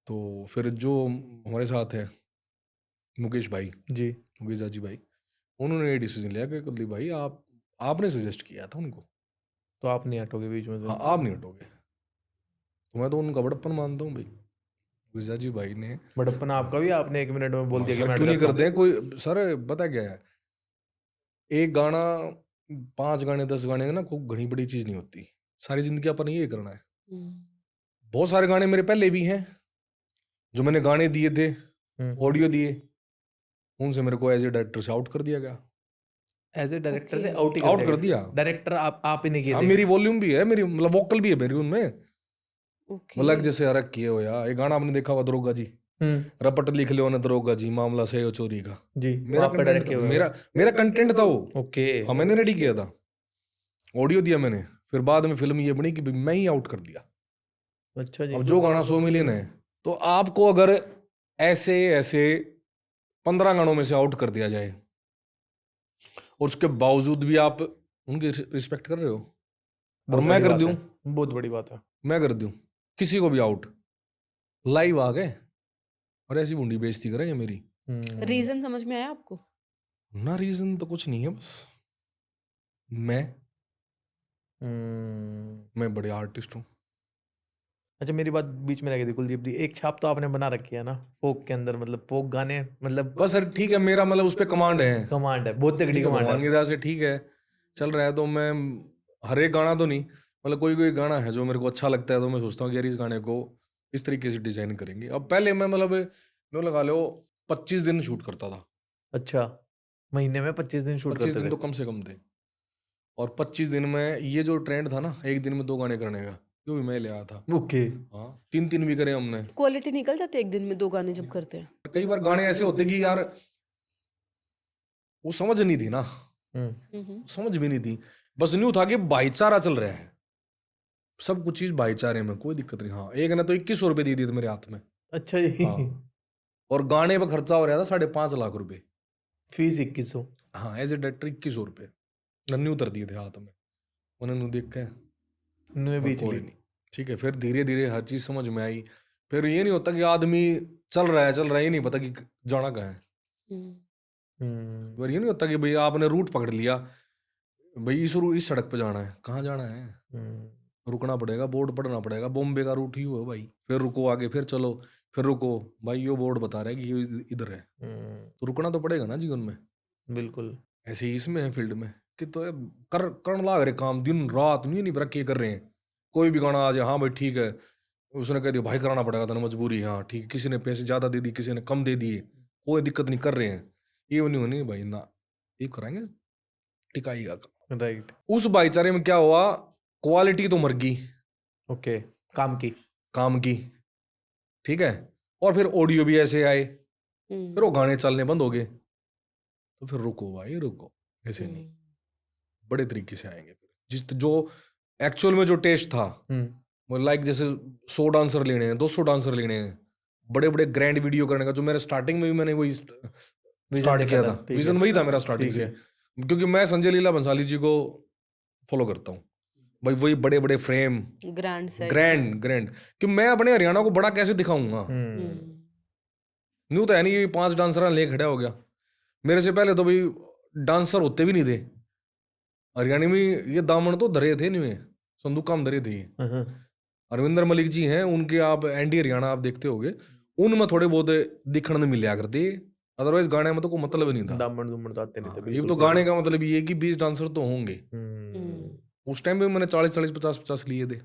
तो फिर जो हमारे साथ है मुकेश भाई,
जी,
मुकेश जाजी भाई, उन्होंने ये डिसीजन लिया कि कुलदीप भाई आपने सजेस्ट किया था उनको,
तो आप नहीं हटोगे बीच में से?
हाँ आप नहीं हटोगे। तो मैं तो उनका बड़प्पन मानता हूँ भाई, मुकेश जाजी भाई ने।
बड़प्पन आपका भी, आपने 1 मिनट में बोल दिया कि
सर
मैं
क्यों नहीं
हट जाता
करते हैं कोई, सर पता क्या है, एक गाना 5 गाने 10 गाने ना कोई घनी बड़ी चीज नहीं होती, सारी जिंदगी अपन ये करना है। बहुत सारे गाने मेरे पहले भी हैं जो मैंने गाने दिए थे, ऑडियो दिए, उनसे मेरे को एज ए डायरेक्टर से आउट कर दिया गया।
एज ए डायरेक्टर से
Okay.
आउट
कर दिया।
डायरेक्टर आप ही नहीं किए
हाँ
थे?
मेरी वॉल्यूम भी है, मेरी मतलब वोकल भी है मेरी उनमें,
ओके,
मतलब जैसे अरग किए हो यार, ये गाना आपने देखा हुआ दरोगा जी, रपट लिख लो ने दरोगा जी, मामला सही हो चोरी का,
जी,
मेरा
आपका डायरेक्ट किया हुआ है।
मेरा कंटेंट था वो।
ओके,
हाँ मैंने रेडी किया था, ऑडियो दिया मैंने, फिर बाद में फिल्म ये बनी कि भाई मैं ही आउट कर दिया।
अच्छा जी।
अब जो गाना 100 मिलियन है, तो आपको अगर ऐसे ऐसे 15 गानों में से आउट कर दिया जाए और उसके बावजूद भी आप उनकी रिस्पेक्ट कर रहे हो, और मैं कर दूं,
बहुत बड़ी बात है।
मैं कर दूं किसी को भी आउट, लाइव आ गए और ऐसी बूंदी बेइज्जती करेंगे मेरी।
रीजन समझ में आया आपको?
ना रीजन तो कुछ नहीं है, बस मैं बड़े आर्टिस्ट हूँ।
अच्छा, मेरी बात बीच में रह गई थी कुलदीप जी, एक छाप तो आपने बना रखी है ना फोक के अंदर, मतलब फोक गाने, मतलब
बस सर ठीक है, मेरा मतलब उस पर कमांड है,
कमांड है, बहुत तगड़ी कमांड
भगवान की
है।
दया से ठीक है चल रहा है। तो मैं हर एक गाना तो नहीं, मतलब कोई कोई गाना है जो मेरे को अच्छा लगता है, तो मैं सोचता हूँ कि यार इस गाने को इस तरीके से डिजाइन करेंगे। अब पहले मैं मतलब नो लगा लो 25 दिन शूट करता था।
अच्छा, महीने में 25 दिन शूट
25
करते
दिन
थे?
तो कम से कम थे, और 25 दिन में ये जो ट्रेंड था ना एक दिन में 2 गाने करने का, जो भी मैं ले आया था।
ओके,
हाँ 3 भी करे हमने।
क्वालिटी निकल जाती है एक दिन में 2 गाने जब करते हैं?
कई बार गाने ऐसे होते कि यार वो समझ नहीं थी ना, समझ भी नहीं थी, बस न्यू था कि भाईचारा चल रहा है, सब कुछ चीज भाईचारे में, कोई दिक्कत नहीं। हाँ एक ने तो 2100 रुपये दी थी मेरे हाथ में।
अच्छा जी।
हाँ, और गाने पर खर्चा हो रहा था 5.5 लाख रुपए,
फीस 2100?
हाँ एज ए डायरेक्टर 2100 रुपये नन्नी उतर दिए थे हाथ में, उन्होंने देख के
नुए बीच
कोई
ली?
नहीं, ठीक है। फिर धीरे धीरे हर चीज समझ में आई, फिर ये नहीं होता कि आदमी चल रहा है ये नहीं पता कि जाना कहाँ है। फिर ये नहीं होता कि भाई आपने रूट पकड़ लिया, भाई इस सड़क पे जाना है, कहाँ जाना है, रुकना पड़ेगा, बोर्ड पढ़ना पड़ेगा, बॉम्बे का रूट ही हुआ भाई, फिर रुको आगे, फिर चलो, फिर रुको भाई ये बोर्ड बता रहा है कि ये इधर है, तो रुकना तो पड़ेगा ना जीवन में।
बिल्कुल
ऐसे ही इसमें है फील्ड में कि तो करने लाग रहे काम दिन रात, नहीं रख के कर रहे हैं। कोई भी गाना आ जाए, हाँ भाई ठीक है, उसने कह दिया भाई कराना पड़ेगा था, मजबूरी, हाँ ठीक है, किसी ने पैसे ज्यादा दे दिए, किसी ने कम दे दिए, कोई दिक्कत नहीं, कर रहे हैं, ये नहीं होनी भाई ना, ये कराएंगे टिकाएगा।
राइट।
उस भाईचारे में क्या हुआ, क्वालिटी तो मर गई।
ओके, काम की,
ठीक है, और फिर ऑडियो भी ऐसे आए, फिर वो गाने चलने बंद हो गए, तो फिर रुको भाई रुको, ऐसे नहीं, बड़े तरीके से आएंगे। फिर जो एक्चुअल में जो टेस्ट था, लाइक जैसे 100 डांसर लेने हैं, 200 डांसर लेने हैं, बड़े बड़े ग्रैंड वीडियो करने का, जो मेरे स्टार्टिंग में भी मैंने वही स्टार्ट किया था, विजन वही था मेरा स्टार्टिंग से, क्योंकि मैं संजय लीला भंसाली जी को फॉलो करता हूँ भाई, वही बड़े बड़े फ्रेम,
ग्रैंड सेट।
ग्रैंड कि मैं अपने हरियाणा को बड़ा कैसे दिखाऊंगा। न्यू तो है नहीं, 5 डांसर ले खड़ा हो गया। मेरे से पहले तो भाई डांसर होते भी नहीं थे हरियाणा में, ये दामन तो धरे थे नहीं, संदूक काम धरे थे ये। अरविंदर मलिक जी हैं, उनके आप एंटी हरियाणा आप देखते होगे, उनमें थोड़े बहुत दिखने में मिला करते, अदरवाइज गाने में तो कोई मतलब नहीं था।
दामन दुमन तो आते नहीं थे
ये
बिल्कुल
तो
सही
गाने
बात।
का मतलब ये है कि 20 डांसर तो होंगे। उस टाइम पे मैंने 40 50 लिए थे।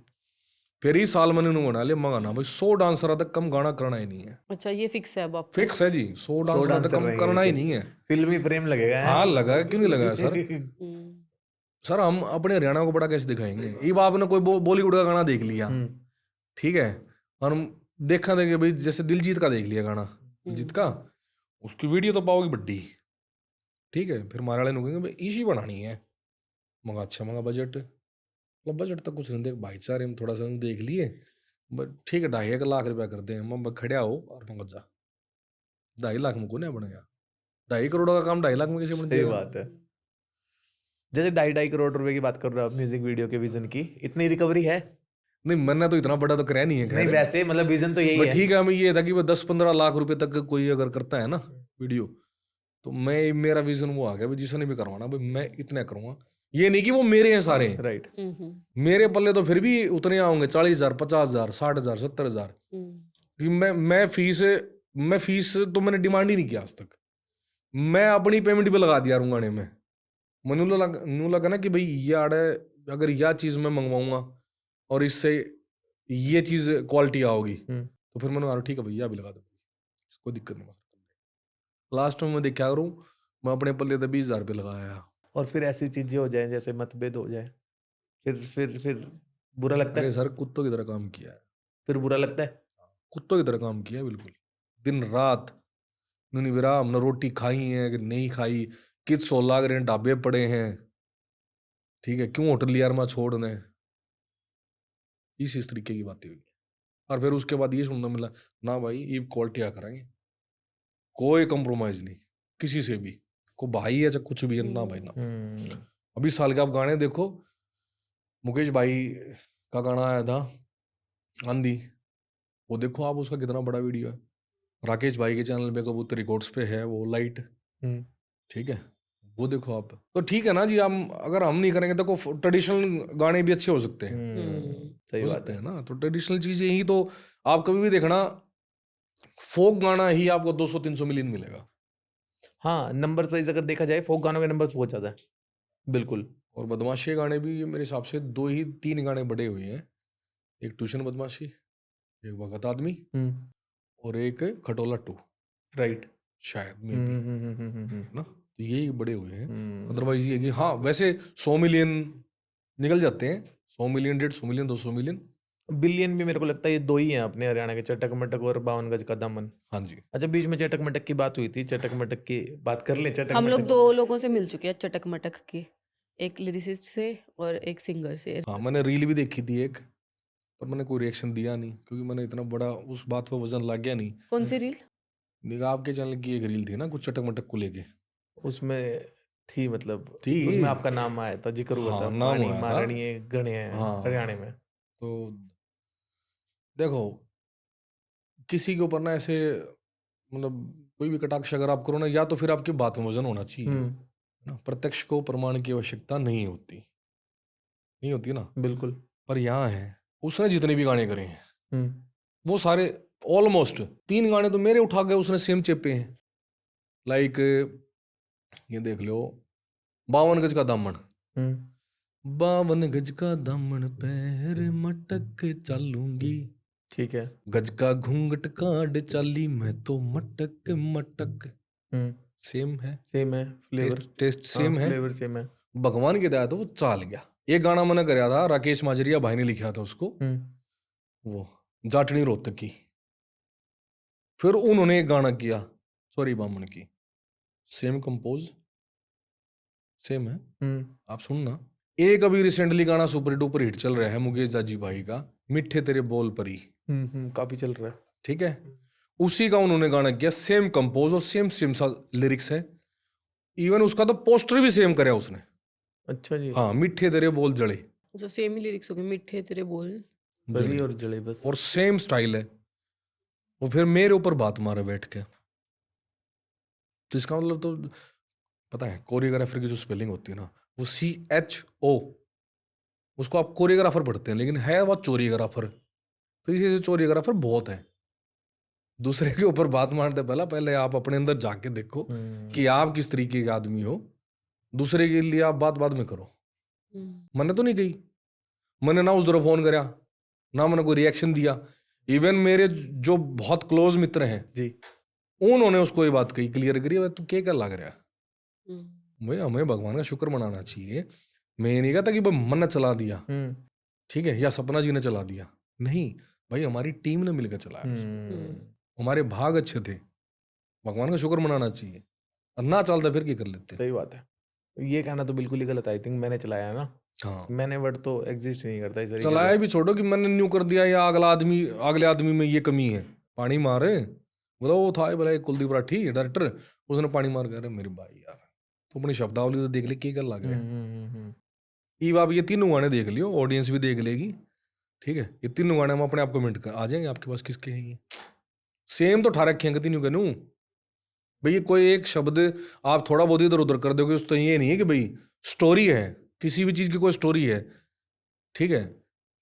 फिर इस साल मैंने उन्हें बना लिया मंगाना भाई 100 डांसर तक कम गाना करना ही नहीं है।
अच्छा, ये फिक्स है अब आपका?
फिक्स है जी, 100 डांसर तक कम करना ही नहीं है।
फिल्मी प्रेम लगेगा।
हाँ लगा है, क्यों नहीं लगा है सर। सर हम अपने हरियाणा को बड़ा कैसे दिखाएंगे। ये आपने कोई बॉलीवुड का गाना देख लिया, ठीक है, और हम देखा देंगे भाई, जैसे दिलजीत का देख लिया गाना, दिलजीत का, उसकी वीडियो तो पाओगी बड्डी, ठीक है, फिर हमारे वाले कहेंगे भाई इसी बनानी है, मंगा अच्छा मंगा बजट, मतलब बजट तक कुछ नहीं देख भाईचारे में थोड़ा सा देख लिए, बट ठीक है 2.5 लाख रुपया कर दे, मैं खड़िया हो और मंगा जा, 2.5 लाख में को नहीं बनेगा। 2.5 करोड़ का काम 2.5 लाख में कैसे बन
सही
जाएगा।
बात है। जैसे 2.5 करोड़ रुपए की बात कर रहे हो आप म्यूजिक वीडियो के विजन की, इतनी रिकवरी है?
नहीं मैंने तो इतना बड़ा तो कराया नहीं है
नहीं
खैर।
वैसे मतलब विजन तो यही
बट
है।
ठीक है, हमें ये था कि 10-15 लाख रुपए तक कोई अगर करता है ना वीडियो, तो मैं मेरा विजन वो आ गया भाई, जिसने भी करवाना भाई मैं इतना करूंगा। ये नहीं कि वो मेरे हैं सारे,
राइट।
मेरे पल्ले तो फिर भी उतने आऊंगे 40,000 50,000 60,000 70,000 कि मैं फीस तो मैंने डिमांड ही नहीं किया आज तक। मैं अपनी पेमेंट भी लगा दिया गाने में। मनु लगा ना कि भाई यार अगर यह चीज़ मैं मंगवाऊंगा और इससे ये चीज़ क्वालिटी आओगी, तो फिर मैंने ठीक है भैया भी लगा दो, कोई दिक्कत नहीं। लास्ट में मैं देख क्या करूँ, मैं अपने पल्ले तो 20,000 रुपये लगाया।
और फिर ऐसी चीजें हो जाए जैसे मतभेद हो जाए, फिर बुरा लगता
अरे
है?
सर कुत्तों की तरह काम किया है,
फिर बुरा लगता है?
कुत्तों की तरह काम किया है बिल्कुल, दिन रात नहीं विराम, न रोटी खाई है कि नहीं खाई, कित 16 के ढाबे पड़े हैं, ठीक है, क्यों होटल लिया मैं छोड़ने, इस तरीके की बातें हुई। और फिर उसके बाद ये सुनने मिला ना भाई ये क्वालिटी आ करेंगे, कोई कंप्रोमाइज नहीं किसी से भी, को भाई है चाहे कुछ भी है, ना भाई ना। अभी साल के आप गाने देखो, मुकेश भाई का गाना आया था आंधी, वो देखो आप, उसका कितना बड़ा वीडियो है। राकेश भाई के चैनल पे कबूतर रिकॉर्ड्स पे है वो लाइट, ठीक है, वो देखो आप। तो ठीक है ना जी, हम अगर हम नहीं करेंगे तो ट्रेडिशनल गाने भी अच्छे हो सकते हैं,
सही
हो
बात
सकते
है
हैं ना। तो ट्रेडिशनल चीजें ही तो आप कभी भी देखना, फोक गाना ही आपको 200-300 मिलियन मिलेगा।
हाँ, नंबर वाइज अगर देखा जाए फोक गानों के नंबर्स बहुत ज्यादा है बिल्कुल।
और बदमाशी गाने भी मेरे हिसाब से 2 ही 3 गाने बड़े हुए हैं, एक ट्यूशन बदमाशी, एक वक्त आदमी, और एक खटोला 2,
राइट।
शायद में ना, तो यही बड़े हुए हैं। अदरवाइज ये कि हाँ वैसे 100 मिलियन निकल जाते हैं, 100 मिलियन 150 मिलियन 200 मिलियन।
बिलियन भी मेरे को लगता है ये 2 ही हैं अपने हरियाणा के, चटक मटक और 52 गज का दामन।
हाँ जी।
अच्छा, बीच में चटक मटक की बात हुई थी, चटक मटक की बात कर ले। चटक
हम लोग
मटक
2 लोगों से मिल चुके हैं चटक मटक के, एक लिरिसिस्ट से और एक सिंगर से।
हाँ मैंने रील भी देखी थी एक, पर मैंने कोई रिएक्शन दिया नहीं क्योंकि मैंने इतना बड़ा उस बात पर वजन लग गया नहीं।
कौन सी रील?
निगाह आपके चैनल की एक रील थी ना कुछ चटक मटक को लेके,
उसमें थी, मतलब
थी।
उसमें आपका नाम आया था, जिक्र हुआ था,
हाँ, नाम
पानी
आया था।
महारानी गणे हैं
हाँ।
हरियाणा में।
तो देखो किसी के ऊपर ना ऐसे मतलब कोई भी कटाक्ष अगर आप करो ना, या तो फिर आपकी बात में वजन होना चाहिए ना, प्रत्यक्ष को प्रमाण की आवश्यकता नहीं होती ना,
बिल्कुल।
पर यहाँ है, उसने जितने भी गाने करे हैं वो सारे ऑलमोस्ट 3 गाने तो मेरे उठा गए उसने सेम चेपे हैं। लाइक ये देख लो 52 गज का दामन, 52 गज का दामन पैर मटक चालूंगी,
ठीक है।
गज का घूंघट काट चाली मैं तो मटक मटक, सेम है,
सेम है फ्लेवर,
टेस्ट सेम है,
फ्लेवर सेम है।
भगवान की दया तो वो चाल गया। एक गाना मैंने कराया था, राकेश माजरिया भाई ने लिखा था उसको, वो जाटनी रोहतक की, फिर उन्होंने एक गाना किया सॉरी बामन की, सेम कंपोज सेम है, आप सुनना। एक अभी रिसेंटली गाना सुपर डुपर हिट चल रहा है मुकेश जाजी भाई का, मिठे तेरे बोल परी,
काफी चल रहा है,
ठीक है, उसी का उन्होंने गाना किया, सेम कंपोज और सेम सा लिरिक्स है, इवन उसका तो पोस्टर भी सेम करे उसने।
अच्छा जी।
हाँ, मिठे तेरे बोल जड़े
अच्छा सेम ही लिरिक्स हो गए, मिठे तेरे बोल।
बड़ी और जड़े बस।
और सेम स्टाइल है। वो फिर मेरे ऊपर बात मारे बैठ के। तो इसका मतलब तो पता है कोरियोग्राफर की जो स्पेलिंग होती है ना, वो CHO, उसको आप कोरियोग्राफर पढ़ते हैं, लेकिन है वो चोरियोग्राफर। तो इसी से चोरियोग्राफर बहुत है। दूसरे के ऊपर बात मारते पहले आप अपने अंदर जाके देखो कि आप किस तरीके के आदमी हो। दूसरे के लिए आप बात में करो। मैंने तो नहीं कही, मैंने ना उस तरफ फोन कराया, ना मैंने कोई रिएक्शन दिया। इवन मेरे जो बहुत क्लोज मित्र हैं
जी।
उन्होंने उसको ये बात कही, क्लियर करी, भाई तू क्या लग रहा है।
हम्म।
भाई हमें भगवान का शुक्र मनाना चाहिए। मैं ये नहीं कहता कि भाई मन ने चला दिया, ठीक है, या सपना जी ने चला दिया, नहीं भाई, हमारी टीम ने मिलकर चलाया उसको। हमारे भाग अच्छे थे, भगवान का शुक्र मनाना चाहिए। और ना चलता फिर क्या कर लेते।
सही बात है। ये कहना तो बिल्कुल ही गलत। आई थिंक मैंने चलाया है ना।
हाँ,
मैंने वर्ड तो एग्जिस्ट नहीं करता इस तरीके से।
चलाया भी छोड़ो कि मैंने न्यू कर दिया या अगले आदमी में ये कमी है, पानी मारे। बोला वो था बोला कुलदीप राठी डायरेक्टर, उसने पानी मार कर मेरे भाई यार, तो अपनी शब्दावली तो देख ले क्या कर लग रहा है। ईब आप ये तीनों गाने देख लियो, ऑडियंस भी देख लेगी, ठीक है। ये तीनों गाने हम अपने आप कमेंट कर आ जाएंगे आपके पास किसके हैं ये। सेम तो ठा रखे हैं तीनों के नू। भाई कोई एक शब्द आप थोड़ा बहुत इधर उधर कर दोगे, उस तो ये नहीं है कि भाई स्टोरी है, किसी भी चीज की कोई स्टोरी है, ठीक है।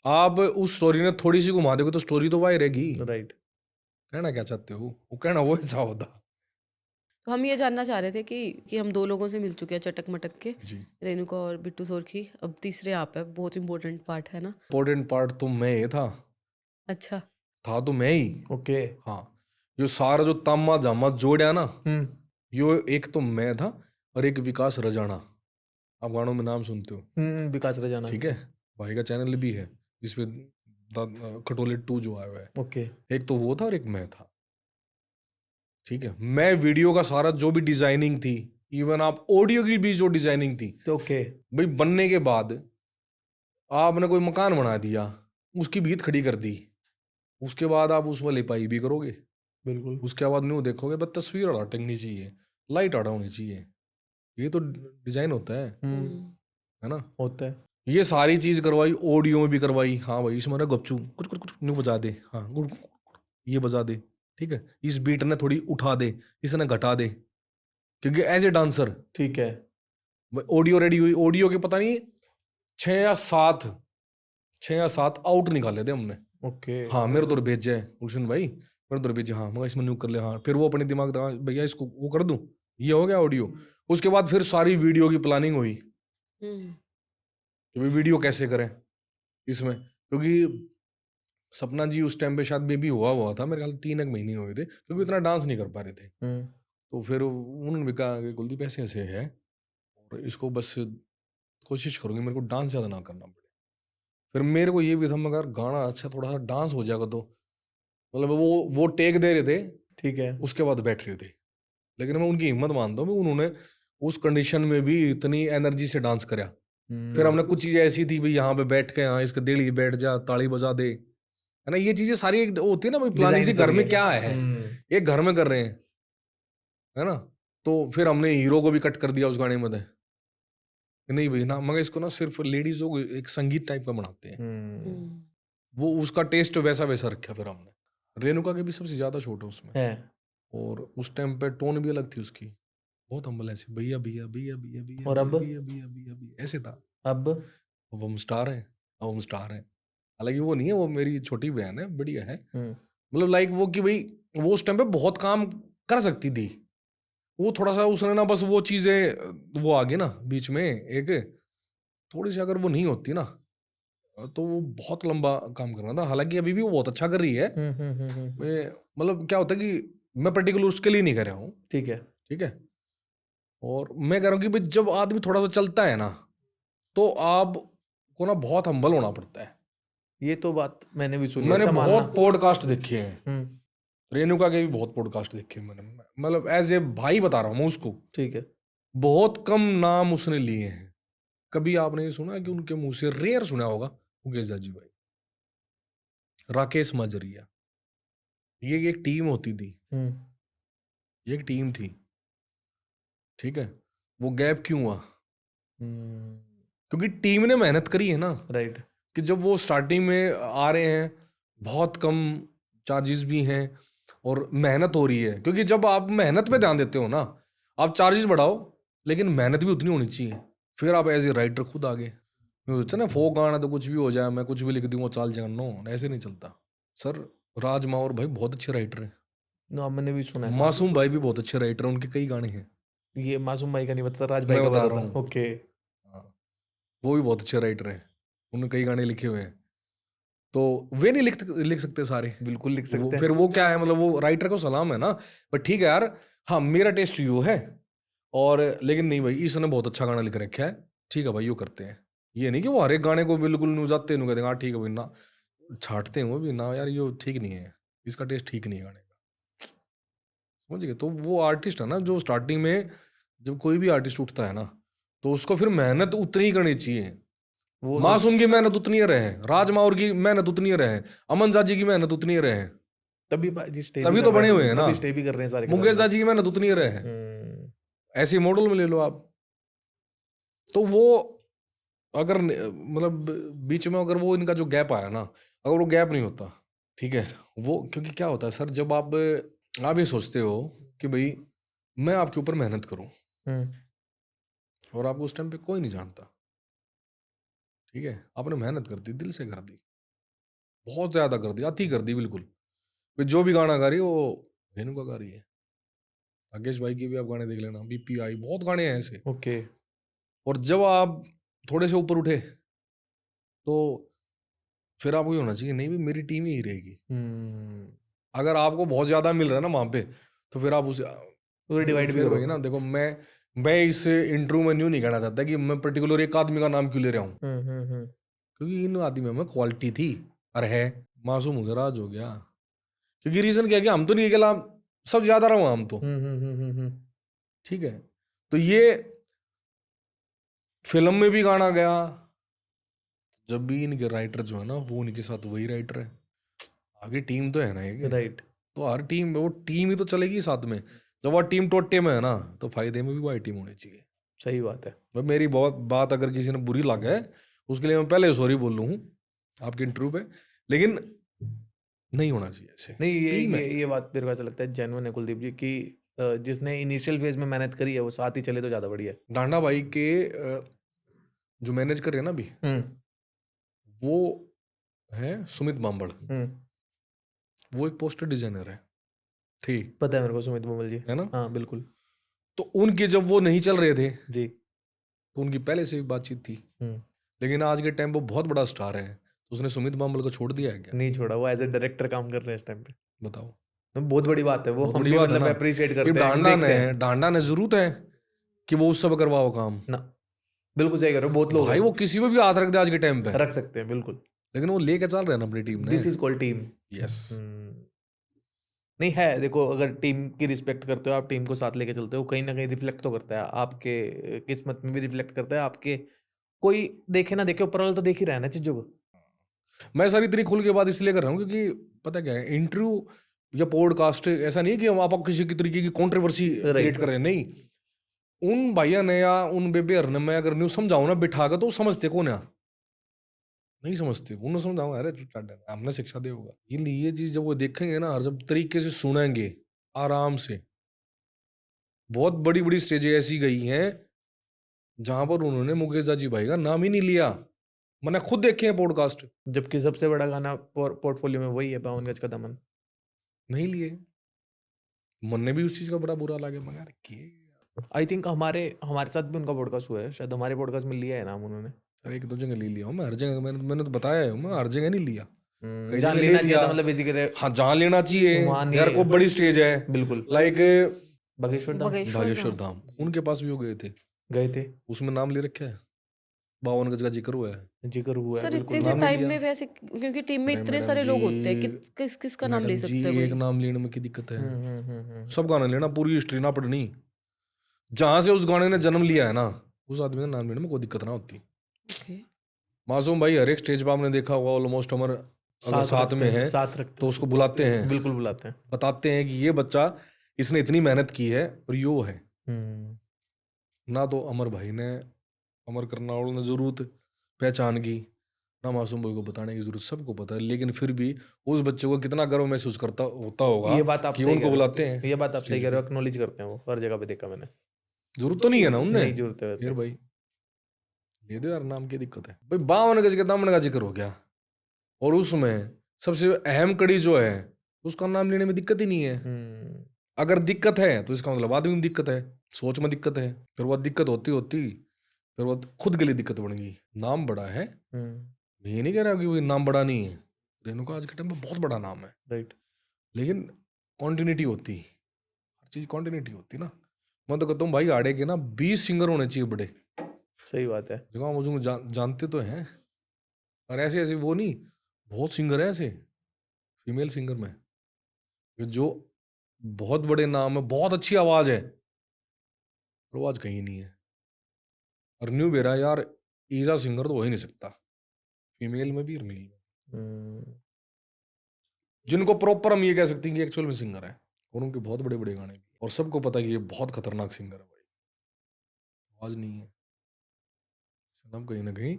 आप उस स्टोरी ने थोड़ी सी घुमा दोगे तो स्टोरी तो वही रहेगी।
राइट।
कहना क्या चाहते हो, वो कहना वो ऐसा होता।
तो हम ये जानना चाह रहे थे कि हम 2 लोगों से मिल चुके हैं चटक मटक के,
जी,
रेणुका और बिट्टू सोरखी। अब तीसरे आप है, बहुत इंपॉर्टेंट पार्ट है ना।
इम्पोर्टेंट पार्ट तो मैं ये
अच्छा।
था तो मैं ही।
ओके।
हाँ, यो सारा जो तामा जामा जोड़ा ना, यो एक तो मैं था और एक विकास रजाना। आप गानों में नाम सुनते हो,
विकास रजाना।
ठीक है। भाई का चैनल भी है जिसपे खटोले 2 जो आया हुआ है।
ओके।
एक तो वो था और एक मैं था, ठीक है। मैं वीडियो का सारा जो भी डिजाइनिंग थी, इवन आप ऑडियो की भी जो डिजाइनिंग थी,
तो ओके।
भाई बनने के बाद आपने कोई मकान बना दिया, उसकी भीत खड़ी कर दी, उसके बाद आप उस पर लिपाई भी करोगे,
बिल्कुल।
उसके बाद न्यू देखोगे, बस तस्वीर आड़ा टंगनी चाहिए, लाइट आड़ा होनी चाहिए, ये तो डिजाइन होता है ना।
होता है।
ये सारी चीज करवाई, ऑडियो में भी करवाई। हाँ भाई इसमें ना गपचू कुछ कुछ कुछ न्यू बजा दे, हाँ गुड़ गुड़, गुड़, ये बजा दे, ठीक है। इस बीट ने थोड़ी उठा दे, इसने घटा दे, क्योंकि एज ए डांसर
ठीक है।
ऑडियो रेडी हुई, ऑडियो के पता नहीं 6 या 7 आउट निकाले थे हमने।
ओके।
हाँ मेरे तो भेजा है गुलशन भाई, मेरे तो भेजे, हाँ मगर इसमें न्यू कर ले, हाँ फिर वो अपने दिमाग में, भैया इसको वो कर दूं, ये हो गया ऑडियो। उसके बाद फिर सारी वीडियो की प्लानिंग हुई कि भाई वीडियो कैसे करें इसमें, क्योंकि सपना जी उस टाइम पे शायद बेबी हुआ था, मेरे ख्याल 3 महीने हुए थे, क्योंकि इतना डांस नहीं कर पा रहे थे। तो फिर उन्होंने भी कहा कि कुलदीप ऐसे ऐसे है और इसको बस कोशिश करूंगी मेरे को डांस ज़्यादा ना करना पड़े। फिर मेरे को ये भी था मगर गाना अच्छा थोड़ा सा डांस हो जाएगा तो, मतलब वो टेक दे रहे थे,
ठीक है।
उसके बाद बैठ रहे थे। लेकिन मैं उनकी हिम्मत मानता हूँ, उन्होंने उस कंडीशन में भी इतनी एनर्जी से डांस करा। फिर हमने कुछ चीज़ें ऐसी थी भाई यहाँ पे बैठ के, हाँ इसके दिल बैठ जा, ताली बजा दे, है ना। ये चीज़ें सारी एक होती है ना भाई प्लानिंग से, घर में क्या है, एक घर में कर रहे हैं, है ना। तो फिर हमने हीरो को भी कट कर दिया उस गाने में, नहीं भाई ना, मगर इसको ना सिर्फ लेडीजों को एक संगीत टाइप का बनाते हैं, वो उसका टेस्ट वैसा वैसा रखा। फिर हमने रेणुका के भी सबसे ज्यादा शॉट है उसमें
है।
और उस टाइम पे टोन भी अलग थी उसकी, बहुत हम्बल ऐसे भैया भैया भैया भैया भैया,
और अब?
भैया भैया भैया भैया ऐसे था।
अब
अब हम स्टार हैं, अब हम स्टार हैं। हालांकि वो नहीं है, वो मेरी छोटी बहन है, बढ़िया है, मतलब लाइक वो कि भाई वो उस टाइम पे बहुत काम कर सकती थी, वो थोड़ा सा उसने ना बस वो चीजें वो आ गई ना बीच में, एक थोड़ी सी अगर वो नहीं होती ना तो वो बहुत लंबा काम करना था। हालांकि अभी भी वो बहुत अच्छा कर रही है, मतलब क्या होता है कि मैं पर्टिकुलर उसके लिए नहीं कर रहा हूँ,
ठीक है।
ठीक है। और मैं कह रहा हूँ कि भाई जब आदमी थोड़ा सा चलता है ना तो आप को ना बहुत हम्बल होना पड़ता है।
ये तो बात मैंने भी सुनी है,
मैंने
संभालना।
बहुत पॉडकास्ट देखे हैं, रेणुका के भी बहुत पॉडकास्ट देखे हैं मैंने, मतलब एज ए भाई बता रहा हूँ मैं उसको,
ठीक है।
बहुत कम नाम उसने लिए हैं। कभी आपने ये सुना कि उनके मुंह से, रेयर सुना होगा, मुकेश जी भाई, राकेश मजरिया, ये एक टीम होती थी, ये एक टीम थी, ठीक है। वो गैप क्यों हुआ?
हम्म,
क्योंकि टीम ने मेहनत करी है ना,
राइट।
कि जब वो स्टार्टिंग में आ रहे हैं, बहुत कम चार्जेस भी हैं और मेहनत हो रही है। क्योंकि जब आप मेहनत पे ध्यान देते हो ना, आप चार्जेस बढ़ाओ लेकिन मेहनत भी उतनी होनी चाहिए, फिर आप एज ए राइटर खुद आगे। सोचते ना फोक गाना तो कुछ भी हो जाए, मैं कुछ भी लिख दूंगा चाल जाएगा, नो ऐसे नहीं चलता सर। राज माहौर भाई बहुत अच्छे राइटर हैं,
नो, मैंने भी सुना है।
मासूम भाई भी बहुत अच्छे राइटर हैं, उनके कई गाने हैं।
ये मासूम भाई का नहीं बता, राज भाई
मैं
का
बता
बता
रहा हूँ।
ओके।
हाँ, वो भी बहुत अच्छे राइटर हैं, उन्होंने कई गाने लिखे हुए हैं। तो वे नहीं लिख सकते सारे,
बिल्कुल लिख सकते हैं।
फिर वो क्या है, मतलब वो राइटर को सलाम है ना, बट ठीक है यार, हाँ मेरा टेस्ट यो है, और लेकिन नहीं भाई इसने बहुत अच्छा गाना लिख रखा है, ठीक है भाई यो करते हैं। ये नहीं कि वो हर एक गाने को बिल्कुल नु जाते नु कहते हैं हाँ ठीक है भाई ना, छाटते हैं वो भी ना, यार यो ठीक नहीं है, इसका टेस्ट ठीक नहीं है गाने का, समझ गए? तो वो आर्टिस्ट है ना जो स्टार्टिंग में, जब कोई भी आर्टिस्ट उठता है ना, तो उसको फिर मेहनत उतनी ही करनी चाहिए।
वो
मासूम की मेहनत उतनी ही रहे, राज माहौर की मेहनत उतनी ही रहे, अमन जाजी की मेहनत उतनी ही रहे,
जी स्टे
तभी तो बने हुए हैं ना।
तभी स्टे भी कर रहे हैं सारे के
मुकेश
सारे।
जाजी की मेहनत उतनी ही रहे,
हम्म,
ऐसे मॉडल में ले लो आप। तो वो अगर मतलब बीच में अगर वो इनका जो गैप आया ना, अगर वो गैप नहीं होता, ठीक है, वो क्योंकि क्या होता है सर, जब आप ये सोचते हो कि भाई मैं आपके ऊपर मेहनत करूं, और आपको उस टाइम पे कोई नहीं जानता, ठीक है, आपने मेहनत कर दी, दिल से कर दी, बहुत ज्यादा कर दी, अति कर दी बिल्कुल। फिर जो भी गाना गा रही है वो रेणुका गा रही है, राकेश भाई के भी आप गाने देख लेना, BPI, बहुत गाने हैं ऐसे।
ओके।
और जब आप थोड़े से ऊपर उठे तो फिर आपको ये होना चाहिए नहीं भी मेरी टीम ही रहेगी। अगर आपको बहुत ज्यादा मिल रहा है ना वहां पे, तो फिर आप उसे
डिवाइड भी
फिर
करो।
वही ना, देखो मैं इस इंटरव्यू में न्यू नहीं कहना चाहता कि मैं पर्टिकुलर एक आदमी का नाम क्यों ले रहा हूँ, क्योंकि इन आदमी में क्वालिटी थी और है। मासूम हो गया, राज हो गया, क्योंकि रीजन क्या है कि हम तो नहीं अकेला, सब ज्यादा रहा हम तो, ठीक है। तो ये फिल्म में भी गाना गया, जब भी इनके राइटर जो है ना वो उनके साथ वही राइटर है, आगे टीम तो है ना एक,
राइट।
तो हर टीम वो टीम ही तो चलेगी साथ में। जब वो टीम टोटे में है ना, तो फायदे में भी वही टीम होनी चाहिए।
सही बात है।
भाई मेरी बहुत बात अगर किसी ने बुरी लगा है, उसके लिए मैं पहले सॉरी बोल लूँ आपके इंटरव्यू पे, लेकिन नहीं होना चाहिए ऐसे।
नहीं,
टीम है।
ये बात मेरे को ऐसा लगता है जेन्युइन है कुलदीप जी, कि जिसने इनिशियल फेज में मेहनत करी है वो साथ ही चले तो ज्यादा बढ़िया है।
डांडा भाई के जो मैनेज कर रहे हैं ना अभी, वो है सुमित बांबड़, वो एक पोस्टर डिजाइनर है, थी,
पता है मेरे को सुमित मोमल जी,
है ना?
हाँ बिल्कुल।
तो उनके जब वो नहीं चल रहे थे
जी।
तो उनकी पहले से भी बातचीत थी, लेकिन आज के टाइम वो बहुत बड़ा स्टार है, तो उसने सुमित बांबल को छोड़ दिया है क्या?
नहीं छोड़ा, वो एज ए डायरेक्टर काम कर रहे हैं इस टाइम पे।
बताओ,
तो बहुत बड़ी बात है वो,
बहुत
हम
बड़ी
भी
बात है
मतलब
ना।
अप्रिशिएट
फिर
करते हैं, देखते हैं
डांडा ने जरूरत है कि वो उस सब करवाओ काम
ना। बिल्कुल सही कर रहे हो, बहुत लोग
भाई,
हैं,
वो किसी को भी हाथ रख दे आज के टाइम पे,
रख सकते हैं बिल्कुल।
लेकिन वो लेके चल रहे हैं ना अपनी टीम ने।
This is called team.
Yes.
नहीं है, देखो अगर टीम की रिस्पेक्ट करते हो, आप टीम को साथ लेके चलते हो, कहीं ना कहीं रिफ्लेक्ट तो करता है आपके किस्मत में भी, रिफ्लेक्ट करता है आपके, कोई देखे ना देखे ऊपर वाला तो देख ही रहा है ना चीजों को।
मैं सर इतनी खुल के बात इसलिए कर रहा हूँ क्योंकि पता क्या है, इंटरव्यू या पॉडकास्ट ऐसा नहीं है कि हम आप किसी की तरीके की कंट्रोवर्सी क्रिएट कर रहे हैं, नहीं। उन भैया ने या उन बेबेर ने मैं अगर न्यूज समझाऊं ना बिठा कर, तो वो समझते कौन है? नहीं समझते, उन्हें समझाऊंगा अरे हमने शिक्षा दे होगा ये चीज जब वो देखेंगे ना, और जब तरीके से सुनेंगे आराम से, बहुत बड़ी बड़ी स्टेजें ऐसी गई हैं जहां पर उन्होंने मुकेश जी भाई का नाम ही नहीं लिया, मैंने खुद देखे हैं पॉडकास्ट,
जबकि सबसे बड़ा गाना पोर्टफोलियो में वही है, 52 गज का दामन,
नहीं लिए। मन ने भी उस चीज का बड़ा बुरा लगे, मगर
आई थिंक हमारे साथ भी उनका पॉडकास्ट हुआ है, शायद हमारे पॉडकास्ट में लिया है नाम उन्होंने।
अरे एक दो जगह ले लिया हूँ मैं, हर जगह मैंने तो बताया है, मैं हर जगह नहीं लिया, कई
जहाँ
जगह ले
लेना चाहिए
लिया।
था, मतलब बेसिकली
हाँ जहाँ लेना चाहिए,
वहाँ नहीं
यार
है।
को बड़ी स्टेज है,
बिल्कुल।
लाइक
बागेश्वर धाम
भागेश्वर धाम, उनके पास भी वो गए थे,
गए थे,
उसमें नाम ले रखा है, 52 गज का जिक्र हुआ है।
जिक्र हुआ है
सर
बिल्कुल।
इतने से
नाम नहीं
टाइम
लिया।
में वैसे, क्योंकि टीम में
अरे
इतने
मैडम
सारे लोग
जी,
होते हैं, किसका नाम ले
मैडम
सकता
जी,
है
एक
कोई?
नाम लेने में की दिक्कत है,
हम्म।
सबका नाम लेना, पूरी हिस्ट्री ना पढ़नी, जहां से उस गाने ने जन्म लिया है ना, उस आदमी का नाम लेने में कोई दिक्कत ना होती।
Okay.
मासूम भाई हर एक स्टेज पर आपने देखा होगा, ऑलमोस्ट हमारे अगर साथ में है
साथ रखते
तो उसको बुलाते हैं,
बिल्कुल बुलाते हैं।
बताते हैं कि ये बच्चा इसने इतनी मेहनत की है और यो है, ना तो अमर भाई ने, अमर करनाल ने जरूरत पहचान की, ना मासूम भाई को बताने की जरूरत, सबको पता है, लेकिन फिर भी उस बच्चे को कितना गर्व महसूस करता होता होगा
ये बात आप
कि
सही
उनको
कह रहे हो।
बुलाते हैं
ये बात आप सही
स्टेज
कह रहे
पे।
हो, एक्नॉलेज करते हैं वो, हर जगह पे देखा मैंने।
जरूरत तो नहीं है ना उनने,
नहीं जरूरत है वैसे।
फिर भाई ले दो यार, नाम की दिक्कत है भाई। 52 गज के दामन का जिक्र हो गया, और उसमें सबसे अहम कड़ी जो है उसका नाम लेने में दिक्कत ही नहीं है। अगर दिक्कत है तो इसका मतलब आदमी में दिक्कत है, सोच में दिक्कत है, फिर वो दिक्कत होती होती फिर वो खुद के लिए दिक्कत बन गई। नाम बड़ा है, मैं ये नहीं कह रहा कि वो नाम बड़ा नहीं है, रेणुका आज के टाइम में बहुत बड़ा नाम है,
राइट।
लेकिन कॉन्टिन्यूटी होती, हर चीज कॉन्टिन्यूटी होती ना। मैं तो कहता हूँ भाई आड़े के ना 20 सिंगर होने चाहिए बड़े,
सही बात है।
जो मुझे जानते तो हैं, और ऐसे ऐसे वो नहीं, बहुत सिंगर है ऐसे फीमेल सिंगर में कि जो बहुत बड़े नाम है, बहुत अच्छी आवाज है, पर वो आज कहीं नहीं है। और न्यू बेरा यार ईजा सिंगर तो हो ही नहीं सकता, फीमेल में भी और मेल में, जिनको प्रॉपर हम ये कह सकते हैं कि एक्चुअल में सिंगर है, और उनके बहुत बड़े बड़े गाने भी, और सबको पता है कि ये बहुत खतरनाक सिंगर है भाई, आवाज नहीं है। हम कहीं ना कहीं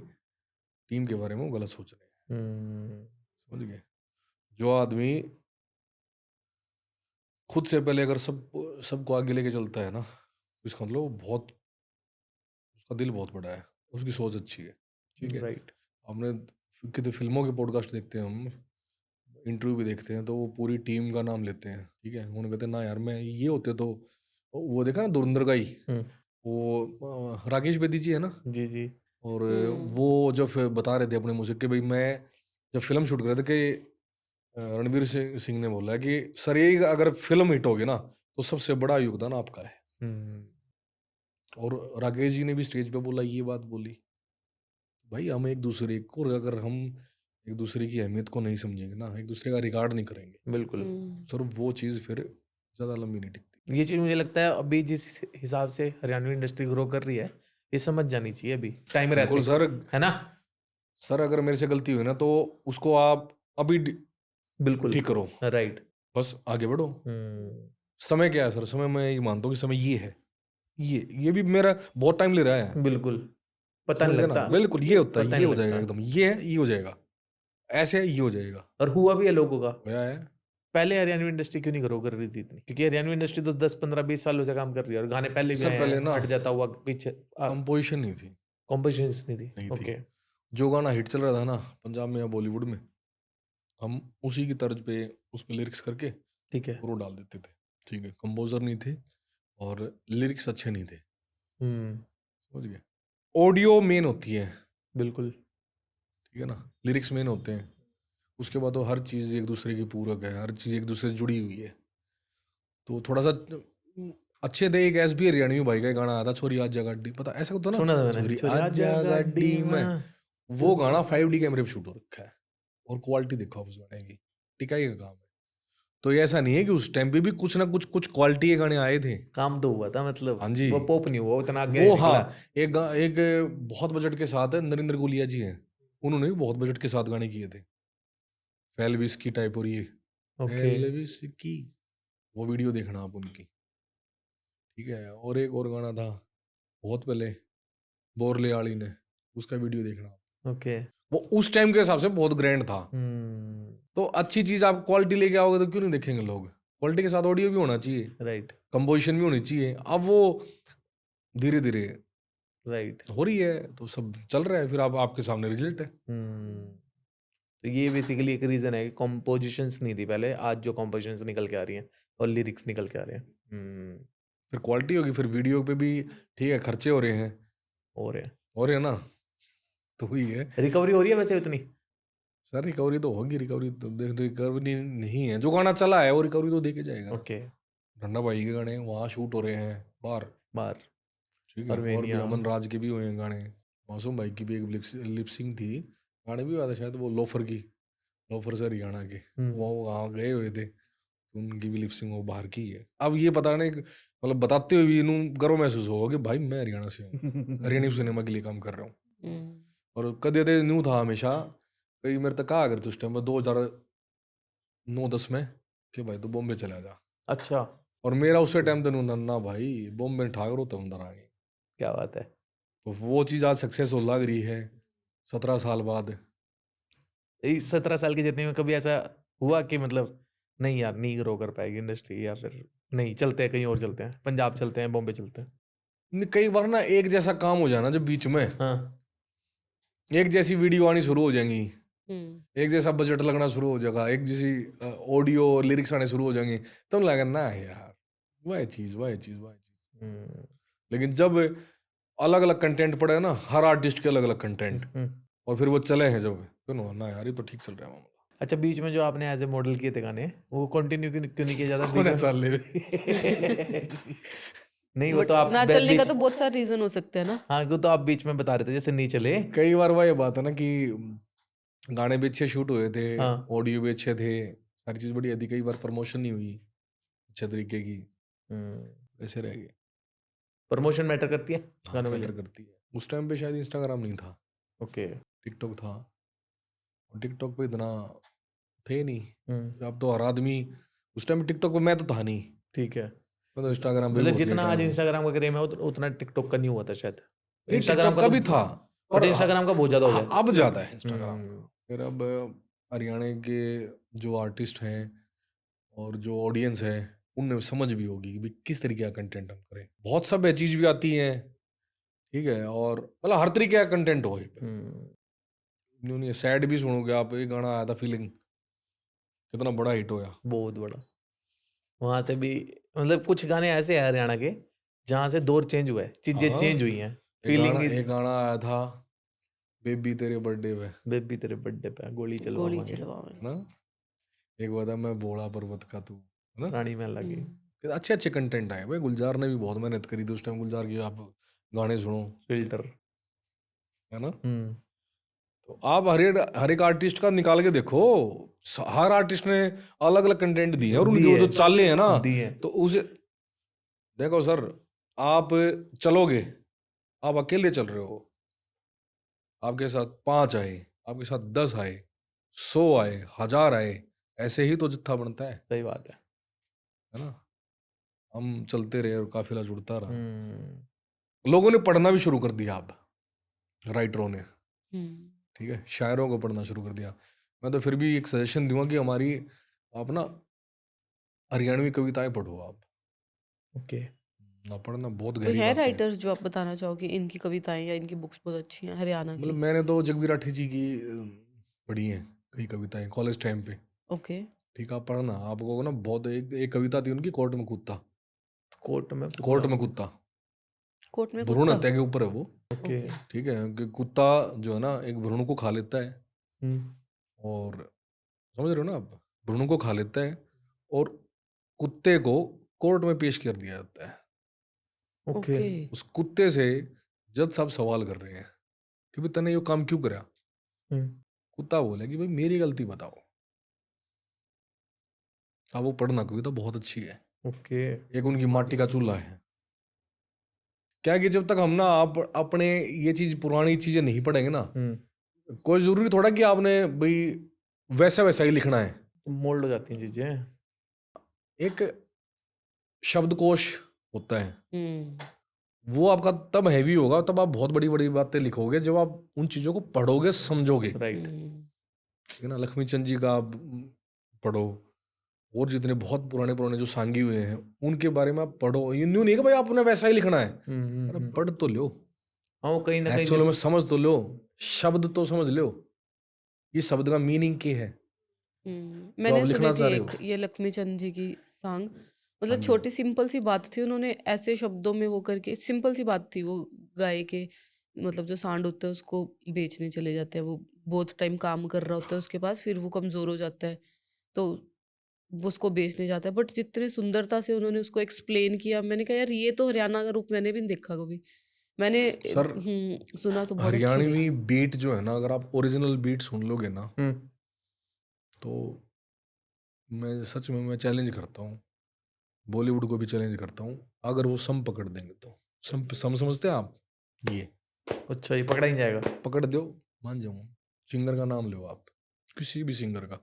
टीम के बारे में वो गलत सोच रहे हैं, समझ गए। जो आदमी खुद से पहले अगर सबको आगे लेके चलता है ना, तो इसका मतलब वो बहुत, उसका दिल बहुत बड़ा है, उसकी सोच अच्छी है, ठीक है।
राइट।
हमने कितने फिल्मों के पॉडकास्ट देखते हैं, हम इंटरव्यू भी देखते हैं, तो वो पूरी टीम का नाम लेते हैं, ठीक है। उन्होंने कहते हैं ना यार मैं ये होते तो, वो देखा ना धुरंधर का ही, वो राकेश बेदी जी है ना,
जी जी।
और वो जो फिर बता रहे थे अपने मुझे कि भाई मैं जब फिल्म शूट कर रहे थे कि रणवीर सिंह ने बोला कि सर ये अगर फिल्म हिट होगी ना तो सबसे बड़ा योगदान आपका है। और राकेश जी ने भी स्टेज पे बोला, ये बात बोली, भाई हम एक दूसरे को, अगर हम एक दूसरे की अहमियत को नहीं समझेंगे ना, एक दूसरे का रिकॉर्ड नहीं करेंगे,
बिल्कुल
सर वो चीज़ फिर ज़्यादा लंबी नहीं टिकती।
ये चीज मुझे लगता है अभी जिस हिसाब से हरियाणवी इंडस्ट्री ग्रो कर रही है, ये समझ जानी चाहिए अभी टाइम रहते,
बिल्कुल सर,
है ना।
सर अगर मेरे से गलती हुई ना तो उसको आप अभी
बिल्कुल
ठीक करो,
राइट।
बस आगे बढ़ो। समय क्या है सर, समय मैं ये मानता हूँ कि समय ये है, ये भी मेरा बहुत टाइम ले रहा है,
बिल्कुल पता नहीं
समझ गए ना?
लगता।
बिल्कुल ये होता है,
पता
ये
नहीं
हो जाएगा
लगता।
एकदम, ये है, ये हो जाएगा, ऐसे है, ये हो जाएगा,
और हुआ भी है लोगों का।
होया है।
पहले हरियाणवी इंडस्ट्री क्यों नहीं ग्रो कर रही थी इतनी? क्योंकि हरियाणवी इंडस्ट्री तो 10 15 20 सालों से काम कर रही है, और गाने पहले भी
सर
आए
पहले
हैं,
ना
हट जाता हुआ पीछे
कंपोजिशन नहीं थी,
कॉम्पोजिशंस नहीं
नहीं
थी।
थी।
ओके
जो गाना हिट चल रहा था ना पंजाब में या बॉलीवुड में, हम उसी की तर्ज पे उस पे लिरिक्स करके
ठीक है।
वो डाल देते थे, ठीक है। कंपोजर नहीं थे और लिरिक्स अच्छे नहीं थे, समझ गए। ऑडियो मेन होती है,
बिल्कुल
ठीक है ना, लिरिक्स मेन होते हैं, उसके बाद तो हर चीज़ एक दूसरे की पूरक है, हर चीज़ एक दूसरे से जुड़ी हुई है। तो थोड़ा सा अच्छे थे, एक एस बी हरियाणवी भाई का एक गाना आया था, छोरी आज जा गाड़ी, पता ऐसा होता ना,
सुना था मैंने,
छोरी
छोरी
आज जा गाड़ी में, वो गाना 5D कैमरे पे शूट हो रखा है, और क्वालिटी देखो आप उस गाने की, टिकाई का काम है। तो ये ऐसा नहीं है कि उस टाइम पे भी कुछ ना कुछ क्वालिटी के गाने आए थे,
काम तो हुआ था, मतलब
हाँ जी।
वो पॉप नहीं हुआ उतना आगे
वो
निकला।
हाँ, एक बहुत बजट के साथ है, नरेंद्र गुलिया जी हैं, उन्होंने भी बहुत बजट के साथ गाने किए थे, फेलविस की टाइप, और ये
ओके
फेलविस की, वो वीडियो देखना आप उनकी, ठीक है। और एक और गाना था बहुत पहले, बोरले आली ने, उसका वीडियो देखना,
ओके।
वो उस टाइम के हिसाब से बहुत ग्रैंड था। तो अच्छी चीज आप क्वालिटी लेके आओगे तो क्यों नहीं देखेंगे लोग, क्वालिटी के साथ ऑडियो भी होना चाहिए,
राइट
कंपोजिशन भी होनी चाहिए। अब वो धीरे धीरे
राइट।
हो रही है, तो सब चल रहा है, फिर आप आपके सामने रिजल्ट है।
तो ये बेसिकली एक रीजन है कि कॉम्पोजिशंस नहीं थी पहले, आज जो कॉम्पोजिशंस निकल के आ रही हैं और लिरिक्स निकल के आ रहे हैं।
फिर क्वालिटी होगी, फिर वीडियो पे भी ठीक है, खर्चे हो रहे हैं, हो रहे हैं ना, तो वही है।
रिकवरी हो रही है वैसे उतनी?
सर रिकवरी तो होगी, रिकवरी तो रिकवरी नहीं है, जो गाना चला है वो रिकवरी तो देके जाएगा।
ओके।
रन्ना भाई के गाने वहाँ शूट हो रहे हैं बाहर, ठीक है, और भी
अरवेनिया।
अमन राज के भी हुए हैं गाने, मासूम भाई की भी एक लिपसिंग थी, गाने भी हुआ था शायद, वो लोफर से हरियाणा के, वो वहाँ गए हुए थे, तो उनकी भी लिपसिंग वो बाहर की है। अब ये पता नहीं, मतलब बताते हुए भी इन्हों गर्व महसूस होगा कि भाई मैं हरियाणा से हूँ, हरियाणा सिनेमा के लिए काम कर रहा हूँ। और कदे दे न्यू था हमेशा, कई मेरे तक कहा करते उस टाइम में 2009-10 में कि भाई तू बॉम्बे चला जा।
अच्छा,
और मेरा उस टाइम तो नन्ना भाई बॉम्बे ठाकर होता अंदर आ गए,
क्या बात है।
तो वो चीज़ आज सक्सेस हो लग रही है 17 साल बाद।
इस 17 साल की जर्नी में कभी ऐसा हुआ कि मतलब नहीं यार नहीं ग्रो कर पाएगी इंडस्ट्री, या फिर नहीं चलते हैं कहीं और, चलते हैं पंजाब, चलते हैं बॉम्बे, चलते हैं?
कई बार ना एक जैसा काम हो जाए ना जब बीच में,
हाँ।
एक जैसी वीडियो आनी शुरू हो जाएंगी,
हम्म
एक जैसा बजट लगना शुरू हो जाएगा, एक जैसी ऑडियो और लिरिक्स आने शुरू हो जाएंगे, तब लगा ना यार वह चीज़।
हम्म,
लेकिन जब अलग अलग कंटेंट पड़े ना, हर आर्टिस्ट के अलग अलग कंटेंट, और फिर वो चले हैं जब, फिर ना यार ये तो ठीक चल रहा है मामला।
अच्छा, बीच में जो आपने एज ए मॉडल किए थे गाने, वो कंटिन्यू क्यों नहीं किया जाता बीच
कौन
में?
चल ले
नहीं, वो
बट
तो आप
ना
बे-
चलने का
बीच
तो बहुत सारे रीजन हो सकते हैं ना।
हाँ, वो तो आप बीच में बता रहे थे जैसे नहीं चले।
कई बार वह ये बात है ना कि गाने भी अच्छे शूट हुए थे,
हाँ।
ऑडियो भी अच्छे थे, सारी चीज़ बढ़िया थी, कई बार प्रमोशन नहीं हुई अच्छे तरीके की, वैसे रह गए।
प्रमोशन मैटर करती है
हाँ,
गानों के
मैटर
लिए?
करती है। उस टाइम पे शायद इंस्टाग्राम नहीं था,
ओके।
टिकटॉक था, और टिकटॉक पे इतना थे नहीं। अब तो हर आदमी, उस टाइम टिकटॉक पे मैं तो था नहीं,
ठीक है।
मैं तो इंस्टाग्राम पे
मतलब
बहुत
जितना
लेट
आज
आया हूँ।
इंस्टाग्राम का क्रेम है उतना टिकटॉक का नहीं हुआ था शायद।
नहीं,
इंस्टाग्राम
टिकटॉक का
तो
भी था,
बट इंस्टाग्राम का बहुत ज्यादा हो
हाँ,
गया।
अब ज़्यादा है इंस्टाग्राम का।
हम्म,
फिर अब हरियाणा के जो आर्टिस्ट हैं और जो ऑडियंस है, उनमें समझ भी होगी कि भी किस तरीके का कंटेंट हम करें। बहुत सब चीज़ भी आती हैं, ठीक है, और मतलब हर तरीके का कंटेंट हो। नहीं, सैड भी सुनोगे आप, एक गाना आया था फीलिंग, कितना बड़ा हिट होया।
बहुत बड़ा। वहां से भी मतलब कुछ गाने ऐसे हैं हरियाणा के जहाँ से दौर चेंज हुआ है, चीजें
हाँ,
चेंज हुई हैं।
एक
फीलिंग
एक
इज
गाना आया था बेबी तेरे बर्थडे पे,
बेबी तेरे बर्थडे पे गोली
गोली
चलवावांगे,
चलवावे।
है ना। एक बता मैं बोला पर्वत का तू, है ना।
रानी महल लगी।
फिर अच्छे अच्छे कंटेंट आए भाई। गुलजार ने भी बहुत मेहनत करी थी उस टाइम, गुलजार की आप गाने सुनो,
फिल्टर।
है ना। तो आप हर एक आर्टिस्ट का निकाल के देखो, हर आर्टिस्ट ने अलग अलग कंटेंट दिए हैं, और उनकी वो जो चाले हैं ना,
दी है।
तो उसे देखो सर, आप चलोगे, आप अकेले चल रहे हो, आपके साथ 5 आए, आपके साथ 10 आए, 100 आए, 1000 आए, ऐसे ही तो जत्था बनता
सही बात
है ना। हम चलते रहे और काफिला जुड़ता रहा।
है।
लोगों ने पढ़ना भी शुरू कर दिया, अब राइटरों ने,
हम्म
ठीक है, शायरों को पढ़ना शुरू कर दिया। मैं तो फिर भी एक सजेशन दूंगा कि हमारी आप ना हरियाणवी कविताएं पढ़ो आप,
ओके।
ना पढ़ना बहुत
कोई
गहरी
है
बात है।
राइटर्स जो आप बताना चाहोगे इनकी कविताएं या इनकी बुक्स बहुत अच्छी हैं हरियाणा
मतलब
की?
मैंने तो जगबीर राठी जी की पढ़ी हैं कई कविताएं कॉलेज टाइम पे,
ओके।
ठीक है, आप पढ़ना, आपको ना बहुत एक कविता थी उनकी, कोर्ट में कुत्ता,
कोर्ट में
कुत्ता,
कोर्ट में
भ्रूण
कुत्ता।
हत्या के ऊपर है वो,
ओके।
ठीक है, कि कुत्ता जो है ना एक भ्रूण को खा लेता है, और समझ रहे हो ना आप, भ्रूण को खा लेता है, और कुत्ते को कोर्ट में पेश कर दिया जाता है।
ओके।
ओके।
उस कुत्ते से जज साहब सवाल कर रहे हैं कि भाई तने ये काम क्यों करा। कुत्ता बोला कि भाई मेरी गलती बताओ। अब वो पढ़ना कविता बहुत अच्छी है।
ओके।
एक उनकी माटी का चूल्हा है। क्या है कि जब तक हम ना आप अपने ये चीज पुरानी चीजें नहीं पढ़ेंगे ना, कोई जरूरी थोड़ा कि आपने भाई वैसा वैसा ही लिखना है।
मोल्ड हो जाती हैं चीजें।
एक शब्दकोश होता है,
हम्म
वो आपका तब हैवी होगा, तब आप बहुत बड़ी बड़ी बातें लिखोगे जब आप उन चीजों को पढ़ोगे, समझोगे।
राइट।
ठीक है ना। लक्ष्मी चंद जी का आप पढ़ो, और जितने बहुत पुराने पुराने जो सांगी हुए हैं उनके बारे में आप पढ़ो। ये न्यू नहीं है कि भाई आपने वैसा ही लिखना है, अरे पढ़ तो लो,
हाँ, वो कहीं ना कहीं
एक्चुअल में समझ तो लो, शब्द तो समझ लो, ये शब्द का मीनिंग क्या है
मैंने सुनी
लिखना
थी
चाह रहे
एक
हो।
ये लक्ष्मी चंद जी की सॉन्ग, मतलब
जी।
छोटी सिंपल सी बात थी, उन्होंने ऐसे शब्दों में वो करके, सिंपल सी बात थी, वो गाय के मतलब जो सांड होता है उसको बेचने चले जाते हैं, वो बहुत टाइम काम कर रहा होता है उसके पास, फिर वो कमजोर हो जाता है तो वो उसको बेचने जाता है, बट जितने सुंदरता से उन्होंने उसको एक्सप्लेन किया, मैंने कहा यार ये तो हरियाणा का रूप मैंने भी नहीं देखा कभी। मैंने
सर,
सुना तो बहुत अच्छी थी।
हरियाणवी बीट जो है ना, अगर आप ओरिजिनल बीट सुन लोगे ना, तो मैं सच में मैं चैलेंज करता हूँ, बॉलीवुड को भी चैलेंज करता हूँ, अगर वो सम पकड़ देंगे तो सम समझते हैं आप, ये
अच्छा, ये पकड़ा ही जाएगा।
पकड़ दो, मान जाऊँ। सिंगर का नाम लो आप, किसी भी सिंगर का,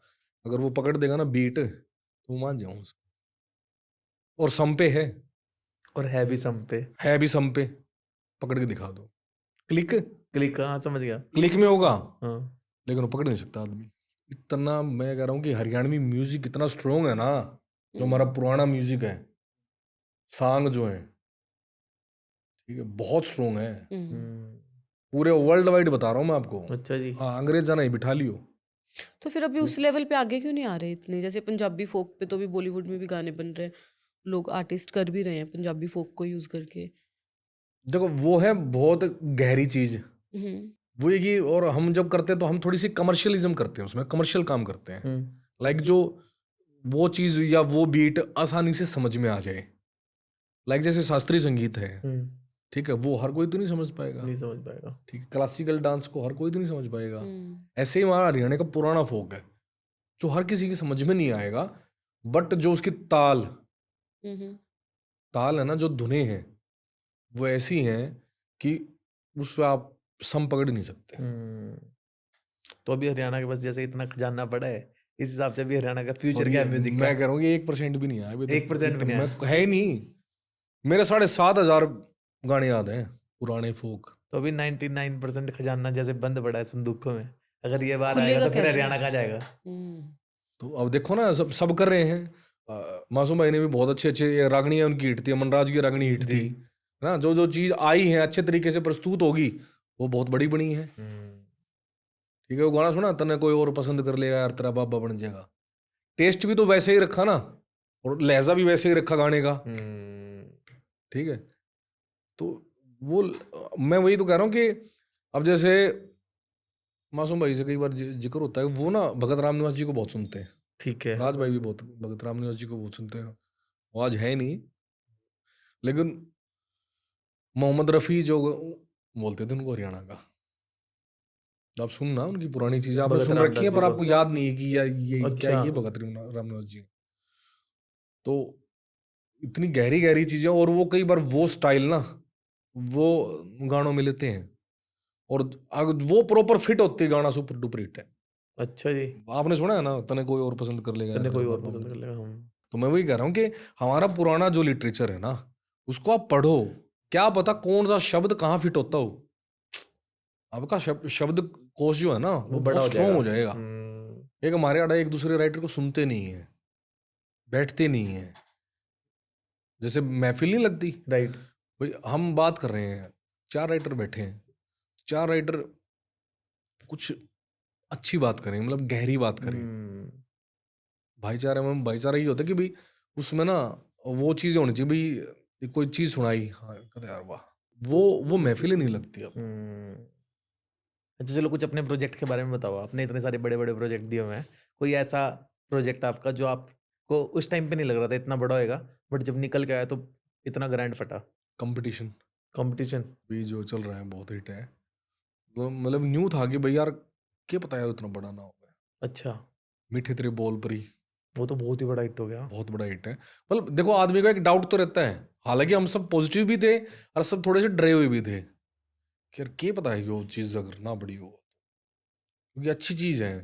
अगर वो पकड़ देगा ना बीट, तो मान जाऊँ उसको। और सम पे है,
और है भी सम पे।
है भी सम पे, पकड़ के दिखा दो, क्लिक
क्लिक, हाँ समझ गया।
क्लिक में होगा,
हाँ
लेकिन वो पकड़ नहीं सकता आदमी। इतना मैं कह रहा हूँ कि हरियाणवी म्यूजिक इतना स्ट्रोंग है ना, जो हमारा पुराना म्यूजिक है, सांग जो है, ठीक है, बहुत स्ट्रोंग है। पूरे वर्ल्ड वाइड बता रहा हूँ मैं आपको।
अच्छा जी।
हाँ, अंग्रेज जाना ही बिठा लियो।
तो फिर अभी उस लेवल पे आगे क्यों नहीं आ रहे इतने? जैसे पंजाबी फोक पे तो अभी बॉलीवुड में भी गाने बन रहे हैं, लोग आर्टिस्ट कर भी रहे हैं पंजाबी फोक को यूज करके।
देखो वो है बहुत गहरी चीज,
हम्म
वो ये कि और हम जब करते हैं तो हम थोड़ी सी कमर्शियलिज्म करते हैं, उसमें कमर्शियल काम करते हैं। लाइक जो वो चीज या वो बीट आसानी से समझ में आ जाए, लाइक जैसे शास्त्रीय संगीत है, ठीक है, वो हर कोई तो नहीं समझ पाएगा,
नहीं समझ पाएगा।
ठीक है, क्लासिकल डांस को हर कोई तो नहीं समझ पाएगा।
हम्म
ऐसे ही हमारा हरियाणा का पुराना फोक है जो हर किसी की समझ में नहीं आएगा, बट जो उसकी ताल
हम्म
ताल है ना, जो धुनें हैं वो ऐसी हैं कि उस पर आप सम पकड़ नहीं सकते।
तो अभी हरियाणा के पास जैसे इतना खजाना पड़ा है, इस हिसाब से भी हरियाणा का फ्यूचर क्या है म्यूजिक
मैं
का?
कह रहा हूँ कि 1% भी नहीं आया अभी तक।
1% भी नहीं आया?
है ही नहीं। मेरे 7,500 गाने याद हैं पुराने फोक।
तो अभी 99% खजाना जैसे बंद पड़ा है संदूकों में, अगर ये बार
खुलेगा
आएगा तो फिर
कैसे?
हरियाणा कहाँ जाएगा?
तो अब देखो ना, सब सब कर रहे हैं। मासूम भाई ने भी बहुत अच्छे अच्छे रागणियाँ उनकी हिट थी, अमन राज की रागणी हिट थी, है ना। जो जो चीज़ आई है अच्छे तरीके से प्रस्तुत होगी वो बहुत बड़ी बनी है, ठीक है। वो गाना सुना, तने कोई और पसंद कर लेगा यार तेरा बाबा बन जाएगा। टेस्ट भी तो वैसे ही रखा ना, और लहजा भी वैसे ही रखा गाने का, ठीक है। तो वो मैं वही तो कह रहा हूँ कि अब जैसे मासूम भाई से कई बार जिक्र होता है, वो ना भगत राम निवास जी को बहुत सुनते हैं,
ठीक है।
राज भाई भी बहुत भगत राम निवास जी को बहुत सुनते हैं। वो आज है नहीं, लेकिन मोहम्मद रफ़ी जो बोलते थे उनको हरियाणा का, आप सुनना उनकी पुरानी चीज़ें आपने
भगत
सुन
रामदास
रखी है
जी
पर
को।
आपको याद नहीं है कि ये क्या
अच्छा।
ये भगत राम निवास जी। तो इतनी गहरी गहरी चीज़ें, और वो कई बार वो स्टाइल ना वो गानों में लेते हैं, और अगर वो प्रॉपर फिट होती है, गाना सुपर डुपर हिट है।
अच्छा जी।
आपने सुना है ना, तने कोई और पसंद कर लेगा यार
तने
तेरा
कोई और
बाबा
पसंद
बन
कर
जाएगा।
लेगा हम।
तो मैं वही कह रहा हूँ कि हमारा पुराना जो लिटरेचर है ना, उसको आप पढ़ो, क्या पता कौन सा शब्द कहाँ फिट होता हो, आपका शब्द कोश जो है ना वो
बड़ा
बहुत
हो
स्ट्रॉन्ग हो
जाएगा।
जाएगा। एक हमारे आड़ा एक दूसरे राइटर को सुनते नहीं है, बैठते नहीं है, जैसे महफिल नहीं लगती
राइट।
भाई, हम बात कर रहे हैं, 4 राइटर बैठे हैं, 4 राइटर कुछ अच्छी बात करें, मतलब गहरी बात करें, भाईचारे में भाईचारा ये होता है कि भाई उसमें ना वो चीज़ें होनी चाहिए भाई, कोई चीज़ सुनाई, हाँ कहते यार वाह, वो महफिलें नहीं लगती अब।
अच्छा चलो, कुछ अपने प्रोजेक्ट के बारे में बताओ। आपने इतने सारे बड़े बड़े प्रोजेक्ट दिए हुए हैं, कोई ऐसा प्रोजेक्ट आपका जो आपको उस टाइम पे नहीं लग रहा था इतना बड़ा होएगा, बट जब निकल के आया तो इतना ग्रैंड फटा?
Competition
competition.
भी जो चल रहा है बहुत हिट है, तो मतलब न्यू था कि भाई यार क्या पता यार इतना बड़ा ना हो गया।
अच्छा,
मीठे तेरे बोल परी
वो तो बहुत ही बड़ा हिट हो गया।
बहुत बड़ा हिट है। मतलब देखो आदमी का एक डाउट तो रहता है, हालांकि हम सब पॉजिटिव भी थे और सब थोड़े से डरे हुए भी थे कि यार क्या पता है कि वो चीज़ अगर ना बड़ी हो, क्योंकि अच्छी चीज़ है,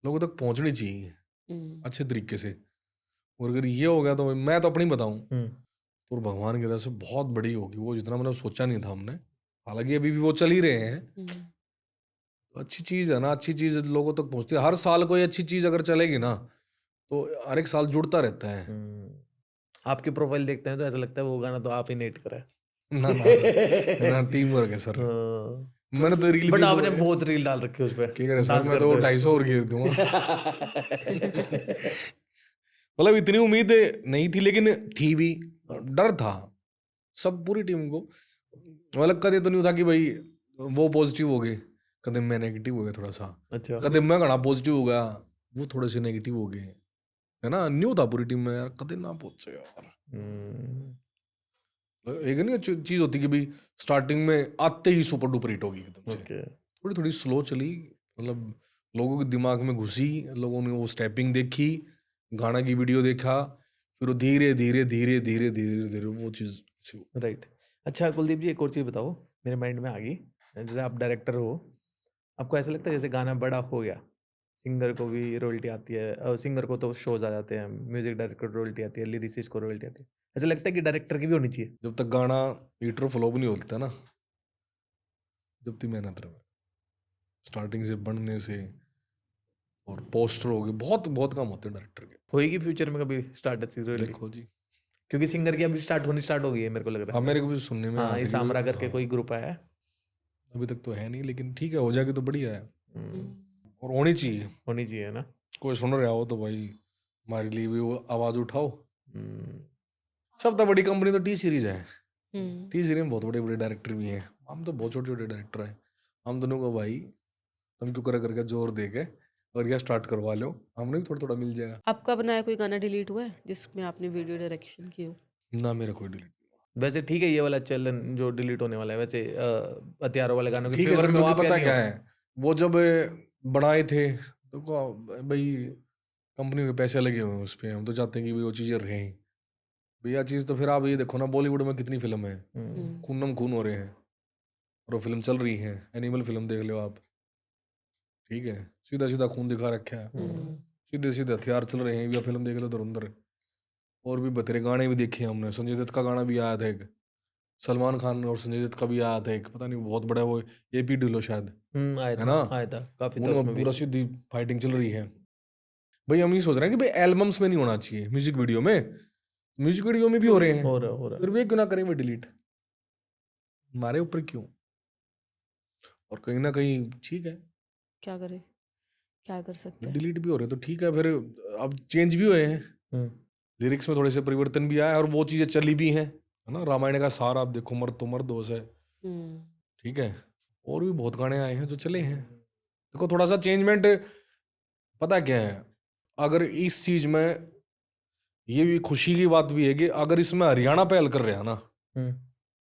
लोगों तक पहुंचनी चाहिए अच्छे तरीके से, और अगर ये हो गया तो मैं तो अपनी बताऊं तो भगवान की तरफ से बहुत बड़ी होगी वो, जितना मतलब सोचा नहीं था हमने, हालांकि अभी भी वो चल ही रहे हैं। तो अच्छी चीज़ है ना, अच्छी चीज़ लोगों तक पहुंचती है, हर साल कोई अच्छी चीज़ अगर चलेगी ना तो हर एक साल जुड़ता रहता है।
आपकी प्रोफाइल देखते हैं तो ऐसा लगता है वो गाना तो आप ही नेट करा है।
ना ना ना, टीम वर्क है सर। मैंने तो रील
बट
भी
आपने बहुत रील डाल रखी है उस पर,
क्या करे सर, मैं तो 250 और गिर दूंगा। मतलब इतनी उम्मीद नहीं थी, लेकिन थी भी, डर था सब पूरी टीम को। मतलब कदे तो नहीं था कि भाई वो पॉजिटिव हो गए, कदे मैं नेगेटिव हो गया थोड़ा सा,
अच्छा।
कदे मैं घना पॉजिटिव हो गया, वो थोड़े से नेगेटिव हो गए, है ना। न्यू था पूरी टीम में यार, कदे ना पहुंचे यार। एक नहीं चीज होती कि भाई स्टार्टिंग में आते ही सुपर डुपर हिट होगी एकदम से, थोड़ी थोड़ी स्लो चली, मतलब लोगों के दिमाग में घुसी, लोगों ने वो स्टेपिंग देखी, गाना की वीडियो देखा, फिर वो धीरे धीरे धीरे धीरे धीरे धीरे वो चीज़।
राइट। अच्छा कुलदीप जी, एक और चीज़ बताओ, मेरे माइंड में आ गई। जैसे आप डायरेक्टर हो, आपको ऐसा लगता है जैसे गाना बड़ा हो गया, सिंगर को भी रॉयल्टी आती है, और सिंगर को तो शोज आ जाते हैं, म्यूजिक डायरेक्टर को रॉयल्टी आती है, लिरिसिस्ट को रॉयल्टी आती है, ऐसा लगता है कि डायरेक्टर की भी होनी चाहिए?
जब तक गाना हीटर फ्लॉप नहीं होता ना, जब तक मेहनत रहे स्टार्टिंग से बनने से और पोस्टर हो गए बहुत बहुत काम होते हैं डायरेक्टर के।
होएगी फ्यूचर में कभी स्टार्ट अच्छी रियली?
देखो जी
क्योंकि सिंगर की अभी स्टार्ट हो गई है मेरे को लग रहा
अब
है।
मेरे को भी सुनने में आ
हाँ,
रही है
इसामरा
कि-
करके कोई ग्रुप आया है।
अभी तक तो है नहीं लेकिन ठीक है हो जाएगी तो बढ़िया है और होनी चाहिए।
होनी चाहिए ना।
कोई सुन रहा हो तो भाई हमारे लिए भी वो आवाज़ उठाओ।
हम्म,
सबसे बड़ी कंपनी तो टी सीरीज है।
हम्म,
टी सीरीज में बहुत बड़े बड़े डायरेक्टर भी हैं। हम तो बहुत छोटे छोटे डायरेक्टर हैं। हम दोनों को भाई तुम क्यों करके जोर दे के और यह स्टार्ट करवा लो, हमने भी थोड़ा थोड़ा मिल जाएगा।
आपका बनाया कोई गाना डिलीट हुआ है जिसमें आपने वीडियो डायरेक्शन की हो?
ना मेरा कोई डिलीट
वैसे ठीक है ये वाला चलन जो डिलीट होने वाला है। वैसे हथियारों वाले गानों के
ठीक है
फेवर
सर,
में वो
क्योंकि
आप
पता
नहीं
क्या
हो?
है वो जब बनाए थे तो भाई कंपनी के पैसे लगे हुए हैं उस पर, हम तो चाहते हैं कि भाई वो चीज़ें रहें। भैया चीज़ तो फिर आप ये देखो ना बॉलीवुड में कितनी फिल्म है, खूनम खून हो रहे हैं और वो फिल्म चल रही है। एनिमल फिल्म देख लो आप, ठीक है सीधा सीधा खून दिखा रखा है, सीधे सीधे हथियार चल रहे हैं। या फिल्म देख लो धुरंधर, और भी बतेरे गाने भी देखे हैं हमने। संजय दत्त का गाना भी आया था एक, सलमान खान और संजय दत्त का भी आया था एक, पता नहीं बहुत बड़ा वो AP ढिल्लो शायद
आया
है
था
ना?
आया था काफी था
उनमें
उसमें भी।
पूरा सीधी फाइटिंग चल रही है। भाई हम ये सोच रहे हैं कि भाई एल्बम्स में नहीं होना चाहिए, म्यूजिक वीडियो में, म्यूजिक वीडियो में भी हो रहे हैं,
हो रहा
फिर वे क्यों ना करें वो डिलीट, हमारे ऊपर क्यों? और कहीं ना कहीं ठीक है
क्या करे, क्या कर सकते हैं?
डिलीट भी हो रहे तो ठीक है। फिर अब चेंज भी हुए हैं, लिरिक्स में थोड़े से परिवर्तन भी आया और वो चीज़ें चली भी हैं, है ना? रामायण का सार आप देखो, मर्द तो मर्द दोष है,
हम्म,
ठीक है। और भी बहुत गाने आए हैं जो चले हैं। देखो थोड़ा सा चेंजमेंट, पता क्या है, अगर इस चीज में ये भी खुशी की बात भी है कि अगर इसमें हरियाणा पहल कर रहा है ना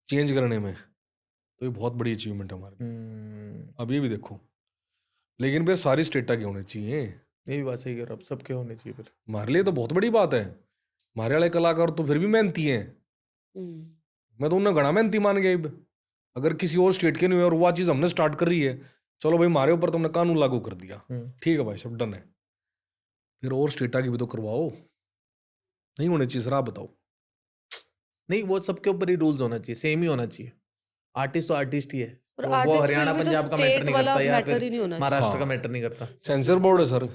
चेंज करने में, तो ये बहुत बड़ी अचीवमेंट है हमारे लिए। अब ये भी देखो, लेकिन फिर सारी स्टेटा के होने चाहिए।
ये भी बात सही कह रहे हो, अब सबके होने चाहिए फिर।
हमारे लिए तो बहुत बड़ी बात है। हमारे वाले कलाकार तो फिर भी मेहनती हैं,
हम्म,
मैं तो उन्हें घना मेहनती मान गया। अब अगर किसी और स्टेट के नहीं हुए और वह चीज़ हमने स्टार्ट कर रही है, चलो भाई हमारे ऊपर तुमने कानून लागू कर दिया, ठीक है भाई सब डन है, फिर और स्टेटा की भी तो करवाओ। नहीं होने चाहिए सर, आप बताओ।
नहीं वो सबके ऊपर ही रूल्स होना चाहिए, सेम ही होना चाहिए। आर्टिस्ट तो आर्टिस्ट ही है,
और
वो
artist
हरियाणा
फिर भी तो
पंजाब का मैटर
state
नहीं
वाला
करता या
matter
फिर
ही नहीं होना
महाराष्ट्र
चाहिए।
का मैटर नहीं करता।
सेंसर बोर्ड है सर,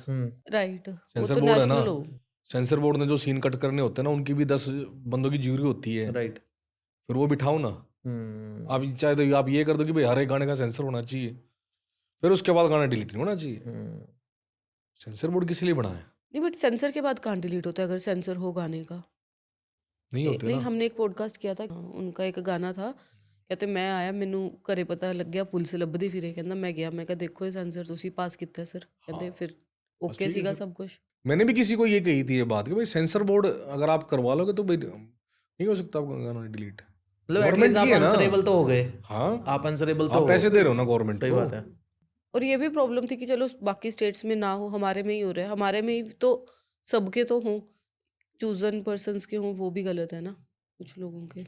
राइट, वो
सेंसर
तो
बोर्ड है ना,
नेशनल हो।
सेंसर बोर्ड ने जो सीन कट करने होते हैं ना, उनकी भी 10 बंदों की ज्यूरी होती है,
राइट।
फिर वो बिठाओ ना। आप चाहे तो आप ये कर दो कि भाई हर एक गाने का सेंसर होना चाहिए, फिर उसके बाद गाना डिलीट नहीं होना चाहिए। सेंसर बोर्ड किस लिए बना है?
नहीं बट सेंसर के बाद कहाँ डिलीट होता है अगर सेंसर हो गाने का?
नहीं होते
नहीं,
ना।
हमने एक पॉडकास्ट किया था, उनका एक गाना था, कहते मैं आया ਮੈਨੂੰ ਘਰੇ ਪਤਾ ਲੱਗਿਆ ਪੁਲਿਸ ਲੱਭਦੀ ਫਿਰੇ, ਕਹਿੰਦਾ ਮੈਂ ਗਿਆ, ਮੈਂ ਕਿਹਾ ਦੇਖੋ ਇਹ ਸੈਂਸਰ ਤੁਸੀਂ ਪਾਸ ਕੀਤਾ ਸਰ, ਕਹਿੰਦੇ ਫਿਰ ਓਕੇ ਸੀਗਾ ਸਭ ਕੁਝ।
मैंने भी किसी को ये कही थी ये बात कि भाई सेंसर बोर्ड अगर आप करवा लोगे तो भाई नहीं हो सकता आपका गाना डिलीट।
मतलब
Government
एटलीस्ट आप
की है ना।
आंसरेबल तो हो गए।
हाँ
आप आंसरेबल तो
आप
हो
पैसे
गए।
दे रहे हो ना गवर्नमेंट
सही
को।
बात है।
और ये भी प्रॉब्लम थी कि चलो बाकी स्टेट्स में ना हो, हमारे में ही हो रहा है, हमारे में ही तो सबके तो हों, चूजन पर्सन्स के हों, वो भी गलत है ना कुछ लोगों के।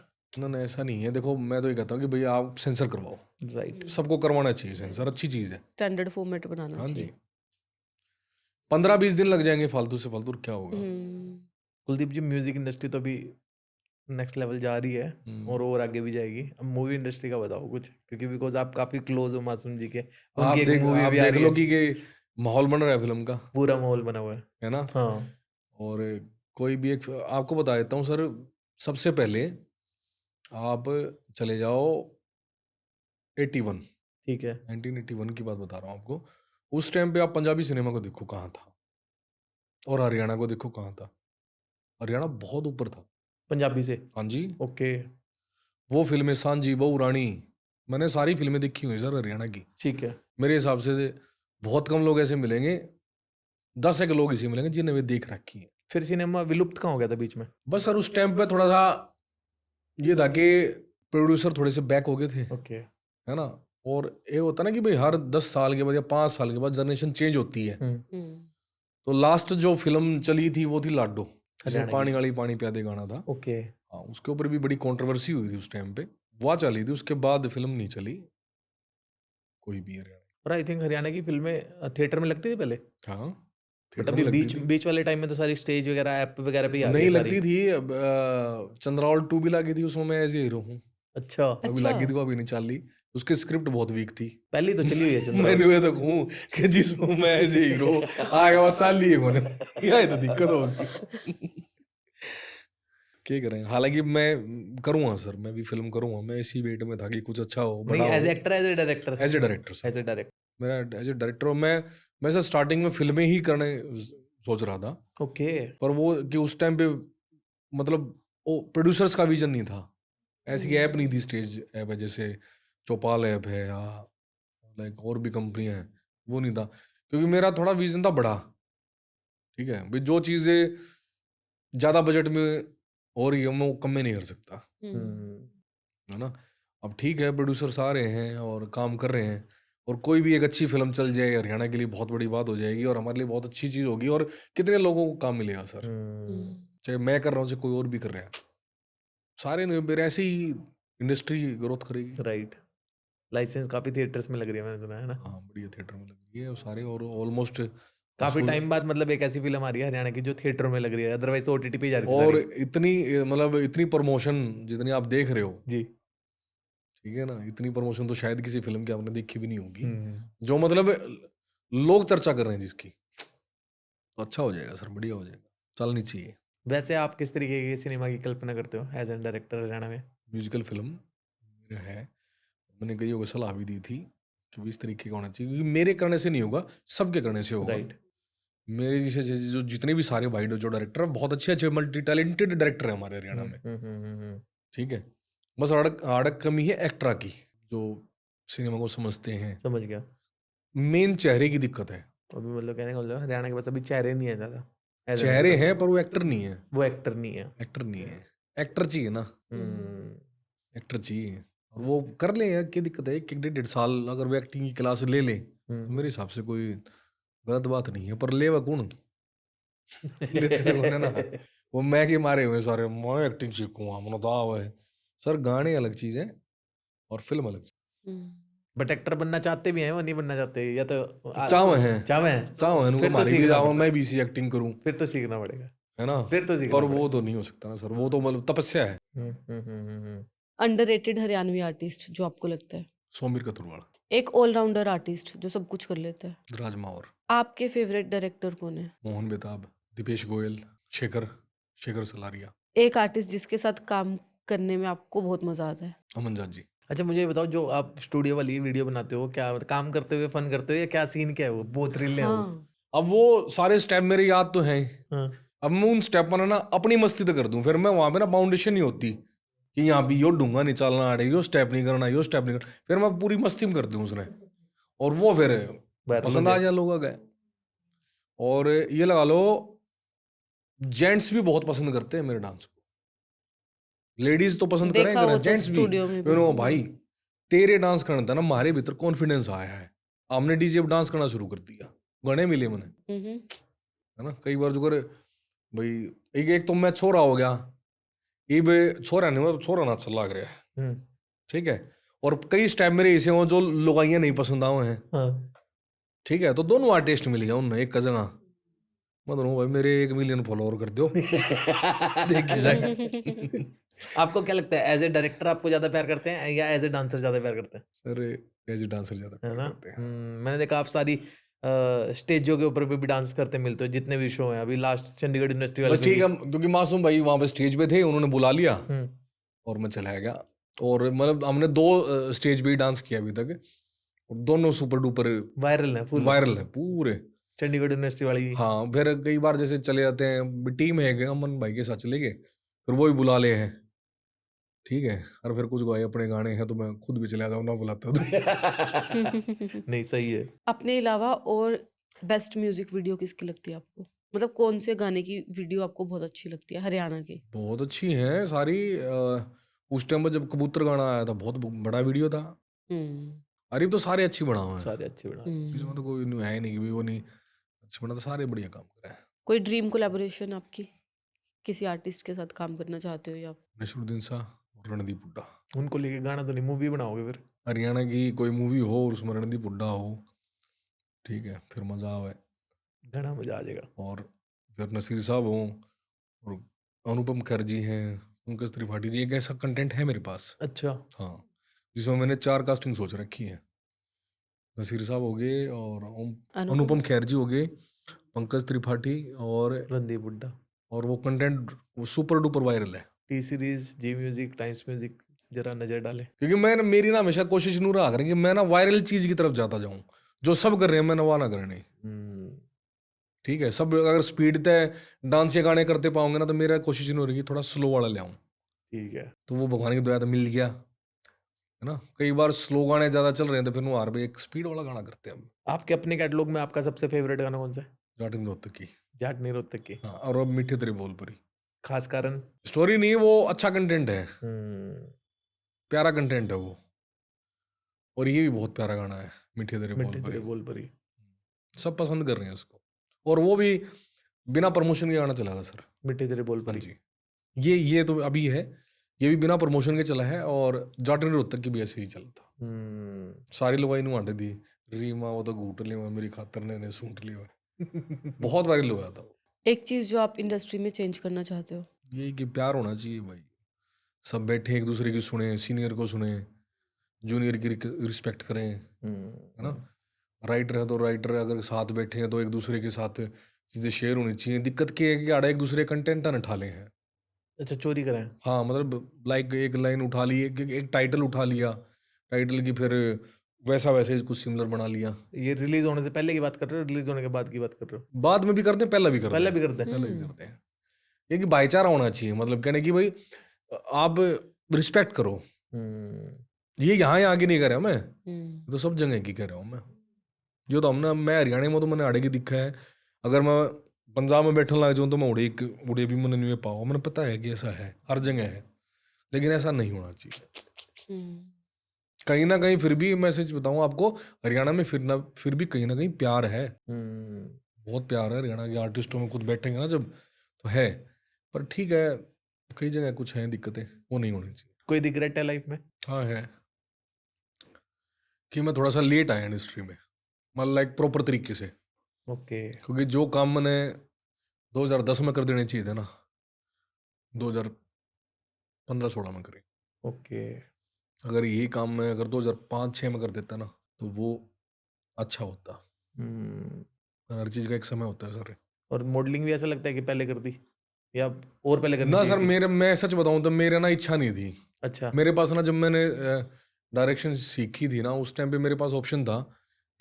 ना ऐसा नहीं है, देखो मैं तो ये कहता हूँ कि भाई आप सेंसर करवाओ,
राइट।
सबको करवाना चाहिए सेंसर, अच्छी चीज़ है।
स्टैंडर्ड फॉर्मेट बनाना
हाँ जी,
चाहिए।
15-20 दिन लग जाएंगे फालतू से फालतू, क्या होगा?
कुलदीप जी म्यूजिक इंडस्ट्री तो अभी नेक्स्ट लेवल जा रही है और आगे भी जाएगी। अब मूवी इंडस्ट्री का बताओ कुछ, क्योंकि बिकॉज आप काफी क्लोज हो मासूम जी के।
आप
उनकी एक
देख
मूवी
आप
अभी आ
देख
रही
लो
है,
कि माहौल बन रहा है फिल्म का,
पूरा माहौल बना हुआ
है ना?
हाँ।
और कोई भी एक आपको बता देता हूँ सर, सबसे पहले आप चले जाओ 81,
ठीक है।
1981 की बात बता रहा हूँ आपको। उस टाइम पे आप पंजाबी सिनेमा को देखो कहाँ था, और हरियाणा को देखो कहाँ था। हरियाणा बहुत ऊपर था
पंजाबी से।
हाँ जी।
ओके
वो फिल्में सांझी, बहू रानी, मैंने सारी फिल्में देखी हुई सर हरियाणा की।
ठीक है।
मेरे हिसाब से बहुत कम लोग ऐसे मिलेंगे, 10 एक लोग ऐसे मिलेंगे जिन्हें वे देख रखी है।
फिर सिनेमा विलुप्त कहाँ हो गया था बीच में?
बस सर उस टाइम पे थोड़ा सा ये था कि प्रोड्यूसर थोड़े से बैक हो गए थे,
ओके।
है ना? और ये होता ना कि भाई हर 10 साल के बाद या 5 साल के बाद जनरेशन चेंज होती है। तो लास्ट जो फिल्म चली थी वो थी लाडो, जिसमें पानी वाली पानी प्यादे गाना था।
ओके।
हाँ, उसके ऊपर भी बड़ी कंट्रोवर्सी हुई थी उस टाइम पे, वो चली थी, उसके बाद फिल्म नहीं चली कोई भी हरियाणा।
और आई थिंक हरियाणा की फिल्में थिएटर में लगती थी पहले,
हाँ
बट
थिएटर
अभी
में लगती
बीच
थी।
बीच वाले टाइम में तो सारी स्टेज वगैरह ऐप वगैरह पे ही आ रही
नहीं
है
लगती
सारी।
थी। चंद्रावल 2 भी लगी थी, उसमें मैं एज हीरो हूँ।
अच्छा।
अभी लगी थी, वो अभी नहीं चल रही, उसकी स्क्रिप्ट बहुत वीक थी।
पहली तो चली हुई है चंद्रा।
मैंने वे तो कहूँ कि जिसमें मैं ऐसे हीरो आएगा वो चाल लिए मैंने यह तो दिक्कत होगी। क्या करें, हालांकि मैं करूँगा सर, मैं भी फिल्म करूँगा, मैं इसी वेट में था कि कुछ अच्छा हो,
नहीं,
बड़ा
एज
हो।
Actor, as a director,
as a director sir,
as a director.
मेरा एज ए डायरेक्टर मैं सर स्टार्टिंग में फिल्में ही करने सोच रहा था,
ओके।
पर वो कि उस टाइम पे मतलब वो प्रोड्यूसर्स का विजन नहीं था, ऐसी ऐप नहीं थी, स्टेज ऐप है जैसे चौपाल ऐप है या लाइक और भी कंपनियां हैं, वो नहीं था, क्योंकि मेरा थोड़ा विजन था बड़ा। ठीक है भाई, जो चीज़ें ज़्यादा बजट में हो रही है मैं वो कम में नहीं कर सकता, है ना। अब ठीक है, प्रोड्यूसर्स आ रहे हैं और काम कर रहे हैं, और कोई भी एक अच्छी फिल्म चल जाए हरियाणा के लिए बहुत बड़ी बात हो जाएगी और हमारे लिए बहुत अच्छी चीज़ होगी, और कितने लोगों को काम मिलेगा सर, चाहे मैं कर रहा हूँ चाहे कोई और भी कर रहा है, सारे नहीं, फिर ऐसे ही इंडस्ट्री ग्रोथ करेगी।
राइट। लाइसेंस काफी थिएटर्स में लग रही है, मैंने सुना है ना।
हाँ, बढ़िया थिएटर में लग रही है और सारे, और ऑलमोस्ट
काफी टाइम बाद मतलब एक ऐसी फिल्म आ रही है हरियाणा की जो थिएटर में लग रही है, अदरवाइज तो ओटीटी पे जा रही थी
और
सारी।
इतनी मतलब इतनी प्रमोशन जितनी आप देख रहे हो,
जी।
ठीक है ना, इतनी प्रमोशन तो शायद किसी फिल्म की आपने देखी भी नहीं होगी,
हम्म।
जो मतलब लोग चर्चा कर रहे हैं जिसकी, तो अच्छा हो जाएगा सर, बढ़िया हो जाएगा, चलनी चाहिए।
वैसे आप किस तरीके की सिनेमा की कल्पना करते हो एज एन डायरेक्टर हरियाणा में?
म्यूजिकल फिल्म मेरा है, मैंने कईयों को सलाह भी दी थी कि भी इस तरीके का होना चाहिए, क्योंकि मेरे करने से नहीं होगा, सबके करने से होगा।
राइट।
मेरे जैसे जो जितने भी सारे भाई जो डायरेक्टर है, बहुत अच्छे अच्छे मल्टी टैलेंटेड डायरेक्टर है हमारे हरियाणा में। ठीक है, बस अड़क कमी है एक्ट्रा की, जो सिनेमा को समझते हैं,
समझ गया।
मेन चेहरे की दिक्कत है।
अभी मतलब कहने का मतलब हरियाणा के पास अभी चेहरे नहीं है ज्यादा as a
चेहरे
director।
हैं पर वो एक्टर नहीं है,
वो एक्टर नहीं है।
एक्टर नहीं है, एक्टर चाहिए ना,
हम्म।
एक्टर चाहिए, और वो कर ले यार, क्या दिक्कत है, एक 1.5 साल अगर वो एक्टिंग की क्लास ले ले तो मेरे हिसाब से कोई गलत बात नहीं है, पर ले वह कौन लेते थे उन्हें ना, वो मैं के मारे हुए सारे, मैं एक्टिंग सीखूंगा मैंने तो है सर, गाने अलग चीज है और फिल्म अलग चीज।
बट एक्टर बनना चाहते भी हैं, वो नहीं बनना चाहते, या तो
चाव है,
चाव है।
चाव है
फिर
उनको,
तो
मारी भी
सीखना
जाऊँ
पड़ता
मैं भी इसी एक्टिंग करूँ,
फिर तो सीखना पड़ेगा।
है ना,
फिर तो सीखना
पर वो
पड़ेगा।
तो नहीं हो सकता ना सर, वो तो मतलब तपस्या है।
अंडररेटेड हरियाणवी आर्टिस्ट जो आपको लगता है?
सोमिर कतुरवाल,
एक ऑलराउंडर आर्टिस्ट जो सब कुछ कर लेता है।
राजमा, और
आपके फेवरेट डायरेक्टर कौन है?
मोहन बेताब, दीपेश गोयल, शेखर शेखर सलारिया,
एक आर्टिस्ट जिसके साथ काम करने में आपको बहुत मजा आता है?
अमन जाट जी।
अच्छा, मुझे ये बताओ, जो आप स्टूडियो वाली वीडियो बनाते हो, क्या काम करते हुए फन करते हो या क्या सीन क्या है, वो बहुत थ्रिल है वो?
हाँ।
अब वो सारे स्टेप मेरे याद तो हैं,
हाँ।
अब मैं उन स्टेप पर ना अपनी मस्ती तो कर दूं, फिर मैं वहां पे ना बाउंडेशन नहीं होती कि यहाँ भी यो डूंगा नहीं चलना अड़े, यो स्टेप नहीं करना, यो स्टेप नहीं करना, फिर मैं पूरी मस्ती में कर दूं उसने, और वो फिर
वायरल हो
पसंद आ
जाए।
जाए लोगों का। और ये लगा लो, जेंट्स भी बहुत पसंद करते हैं मेरे डांस को, लेडीज तो पसंद
देखा
करें
वो तो
जेंट्स भी।
स्टूडियो में भी।
मैंने कहा, भाई तेरे डांस करना था ना, हमारे भीतर कॉन्फिडेंस आया है, हमने डीजे पे डांस करना शुरू कर दिया, गाने मिले मैंने,
हम्म।
है ना। कई बार जो करे भाई, एक तो मैं छोरा हो गया, ये बे छोरा नहीं हुआ, छोरा नाच लग रहा है, ठीक है, और कई स्टेप मेरे ऐसे हो जो लुगाइयाँ नहीं पसंद आए हैं,
हाँ।
ठीक है, तो दोनों आर्टिस्ट मिल गया उन्हें एक जगह, मैं तो भाई मेरे 1 मिलियन फॉलोअर कर दो देखी जाए।
आपको क्या लगता है, एज ए डायरेक्टर आपको ज्यादा प्यार करते हैं या एज ए डांसर ज्यादा प्यार करते हैं?
सर एज ए डांसर ज्यादा
है
प्यार
ना।
करते हैं।
मैंने देखा आप सारी स्टेजों के ऊपर भी डांस करते मिलते हो, जितने भी शो हैं, अभी लास्ट चंडीगढ़ यूनिवर्सिटी वाले
बस ठीक है, क्योंकि मासूम भाई वहां पे स्टेज पे थे, उन्होंने बुला लिया
है।
और मैं चला गया, और मतलब हमने 2 स्टेज पे ही डांस किया अभी तक, और दोनों सुपर डुपर
वायरल है फुल,
वायरल है पूरे।
चंडीगढ़ यूनिवर्सिटी वाली भी।
हाँ, फिर कई बार जैसे चले जाते हैं, टीम है कि अमन भाई के साथ चले गए, फिर वो ही बुला ले हैं, ठीक है, और फिर कुछ भाई अपने गाने हैं तो मैं खुद भी चला जाऊँ ना बुलाता तो।
नहीं, सही है।
अपने अलावा और बेस्ट म्यूजिक वीडियो किसकी लगती है आपको? मतलब कौन से गाने की वीडियो आपको बहुत अच्छी लगती है हरियाणा की?
बहुत अच्छी हैं सारी, उस टाइम पर जब कबूतर गाना आया था बहुत बड़ा वीडियो था,
हम्म।
अरे तो सारे अच्छी बना हुए हैं,
सारे अच्छे बना।
इसमें तो कोई है नहीं कि भी वो नहीं अच्छे बना, तो सारे बढ़िया काम कर रहे हैं।
कोई ड्रीम कोलैबोरेशन आपकी, किसी आर्टिस्ट के साथ काम करना चाहते हो या?
नसरुद्दीन शाह और रणदीप हुड्डा,
उनको लेके गाना तो नहीं, मूवी बनाओगे फिर?
हरियाणा की कोई मूवी हो और उसमें रणदीप हुड्डा हो, ठीक है, फिर मजा आवे,
गाना मजा आ जाएगा।
और फिर नसीर साहब हों और अनुपम खैर जी हैं, पंकज त्रिपाठी जी, एक ऐसा कंटेंट है मेरे पास।
अच्छा।
हाँ, जिसमें मैंने 4 कास्टिंग सोच रखी है। नसीर साहब हो गए और अनुपम खेर जी हो गए, पंकज त्रिपाठी और
रणदीप हुड्डा,
वो कंटेंट वो सुपर डुपर वायरल है।
टी सीरीज, जी म्यूजिक, टाइम्स म्यूजिक जरा नजर डाले।
क्योंकि मेरी ना हमेशा कोशिश नहीं रहा करें कि मैं ना वायरल चीज की तरफ जाता जाऊं, जो सब कर रहे हैं मैं ना वो ना करने। ठीक है, सब अगर स्पीड तय डांस या गाने करते पाऊंगे ना, तो मेरा कोशिश नहीं हो रही कि थोड़ा स्लो वाला ले आऊं।
ठीक है।
तो वो भगवान की दया तो मिल गया है ना। कई बार स्लो गाने ज्यादा चल रहे हैं तो फिर वो भाई एक स्पीड वाला गाना करते हैं हम।
आपके अपने कैटलॉग में आपका सबसे फेवरेट गाना कौन सा है?
जाटिन रोहतक की।
जाट नहीं रोहतक की।
हाँ, और अब मीठे तेरे बोल परी।
खास कारण?
स्टोरी नहीं, वो अच्छा कंटेंट है, प्यारा कंटेंट है वो। और ये भी बहुत प्यारा गाना है, मीठे तेरे बोल
मिट्टी तेरे
परी।
बोल परी।
सब पसंद कर रहे हैं उसको, और वो भी बिना प्रमोशन के गाना चला था सर।
मिट्टी तेरे बोल
हाँ
परी।
जी, ये तो अभी है, ये भी बिना प्रमोशन के चला है, और जाटिन रोहतक की भी ऐसे ही चला था। सारी लुगाई नु आटे दी रीमा वो तो घूट लिया मेरी खातर ने सूट लिया। बहुत वायरल हुआ था वो।
एक चीज जो आप इंडस्ट्री में चेंज करना चाहते हो?
यही कि प्यार होना चाहिए भाई, सब बैठे एक दूसरे की सुने, सीनियर को सुने, जूनियर की रिस्पेक्ट करें, है ना। राइटर है तो राइटर अगर साथ बैठे हैं तो एक दूसरे के साथ चीज़ें शेयर होनी चाहिए। दिक्कत क्या है कि आड़े एक दूसरे कंटेंट न ठाले हैं।
अच्छा, चोरी करें?
हाँ, मतलब लाइक एक लाइन उठा ली, एक टाइटल उठा लिया, टाइटल की फिर वैसा वैसे कुछ सिमिलर बना लिया।
ये रिलीज होने से पहले की बात कर रहे हो, रिलीज होने के बाद की बात कर रहे हो?
बाद में भी करते हैं, पहले भी करते हैं।
पहले भी करते हैं।
पहले भी करते हैं। ये कि भाईचारा होना चाहिए, मतलब कहने की भाई आप रिस्पेक्ट करो। ये यहाँ की नहीं कह रहा मैं, तो सब जगह की कह रहा हूँ मैं। जो तो हमने, मैं हरियाणा में तो मैंने आड़े की दिखा है, अगर मैं पंजाब में बैठने लग जाऊँ तो मैं उड़े भी मैंने नहीं पाऊँ। मैंने पता है कि ऐसा है, हर जगह है, लेकिन ऐसा नहीं होना चाहिए। कहीं ना कहीं फिर भी मैं सच बताऊँ आपको, हरियाणा में फिर भी कहीं ना कहीं प्यार है, बहुत प्यार है हरियाणा के आर्टिस्टों में। खुद बैठेंगे ना जब तो है, पर ठीक है कई जगह कुछ है दिक्कतें, वो नहीं होनी चाहिए।
कोई रिग्रेट है लाइफ में?
हाँ है, कि मैं थोड़ा सा लेट आया इंडस्ट्री में, मतलब लाइक प्रॉपर तरीके से।
ओके।
क्योंकि जो काम मैंने 2010 में कर देने चाहिए थे ना, 2015-16 में करे।
ओके।
अगर यही काम मैं अगर 2005-6 में कर देता ना तो वो अच्छा होता। पर हर चीज़ का एक समय होता है सर।
और मॉडलिंग भी ऐसा लगता है कि पहले कर दी या और पहले करनी
ना
चाहिए
सर,
थी?
मैं सच बताऊं तो मेरे ना इच्छा नहीं थी।
अच्छा।
मेरे पास ना जब मैंने डायरेक्शन सीखी थी ना, उस टाइम पे मेरे पास ऑप्शन था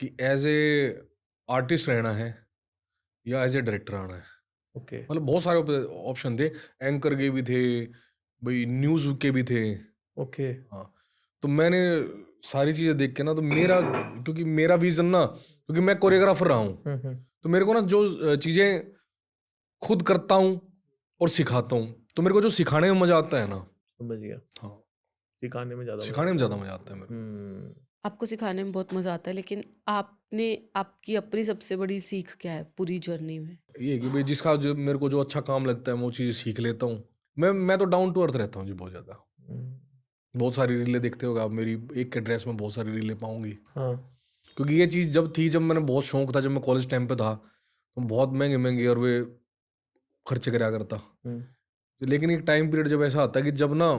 कि एज ए आर्टिस्ट रहना है या एज ए डायरेक्टर आना है।
ओके।
मतलब बहुत सारे ऑप्शन थे, एंकर के भी थे भाई, न्यूज़ के भी थे।
ओके।
हाँ, तो मैंने सारी चीज़ें देख के ना, तो मेरा, क्योंकि मेरा विजन ना, क्योंकि मैं कोरियोग्राफर रहा हूँ, तो मेरे को ना जो चीज़ें खुद करता हूँ और सिखाता हूँ, तो मेरे को जो सिखाने में मज़ा आता है ना।
समझ गया।
हाँ,
सिखाने में ज़्यादा
सिखाने में ज़्यादा मज़ा आता है मेरे को।
आपको सिखाने में बहुत मजा आता है, लेकिन आपकी अपनी सबसे बड़ी सीख क्या है पूरी जर्नी में?
ये है कि भाई जिसका जो मेरे को जो अच्छा काम लगता है मैं वो चीज़ें सीख लेता हूँ। मैं तो डाउन टू अर्थ रहता हूँ जी, बहुत ज़्यादा। बहुत सारी रीलें देखते होगा आप मेरी, एक के ड्रेस में बहुत सारी रीलें पाऊंगी।
हाँ।
क्योंकि ये चीज़ जब मैंने बहुत शौक था, जब मैं कॉलेज टाइम पे था, तो बहुत महंगे महंगे और वे खर्चे करा करता। लेकिन एक टाइम पीरियड जब ऐसा आता है कि जब ना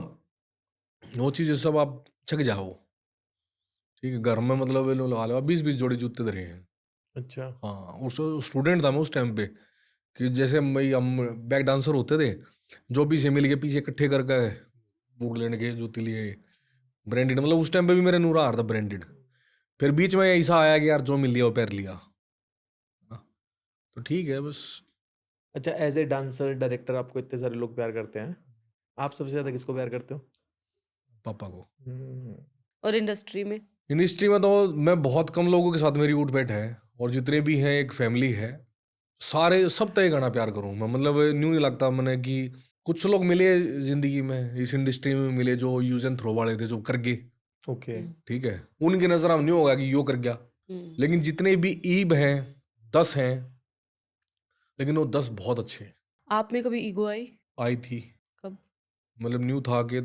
वो चीज़ें सब आप छक जाओ, ठीक है, घर में मतलब ये लोग लगा लो 20-20 जोड़ी जूते धरे हैं।
अच्छा।
हाँ, उस स्टूडेंट था मैं उस टाइम पे, कि जैसे भाई हम बैक डांसर होते थे, जो भी से मिल के पीछे इकट्ठे करके बुक लेने के जूते लिए ब्रांडेड, मतलब उस टाइम पे भी मेरा नूरा आ रहा था ब्रांडेड। फिर बीच में ऐसा आया कि यार जो मिल लिया वो पैर लिया, तो ठीक है बस।
अच्छा, एज ए डांसर डायरेक्टर आपको इतने सारे लोग प्यार करते हैं, आप सबसे ज़्यादा किसको प्यार करते हो?
पापा को।
और इंडस्ट्री में?
इंडस्ट्री में तो मैं बहुत कम लोगों के साथ मेरी उठ बैठ है, और जितने भी हैं एक फैमिली है, सारे सब तय गाना प्यार करूँ मैं। मतलब न्यू नहीं लगता मैंने कि कुछ लोग मिले जिंदगी में, इस इंडस्ट्री में मिले जो यूज एंड थ्रो वाले थे, जो कर गए।
ओके।
ठीक है, उनकी नजर हम नहीं होगा कि यो कर गया, लेकिन जितने भी ईब हैं 10 हैं, लेकिन वो 10 बहुत अच्छे हैं।
आप में कभी ईगो आई
थी।
कब?
मतलब न्यू था कि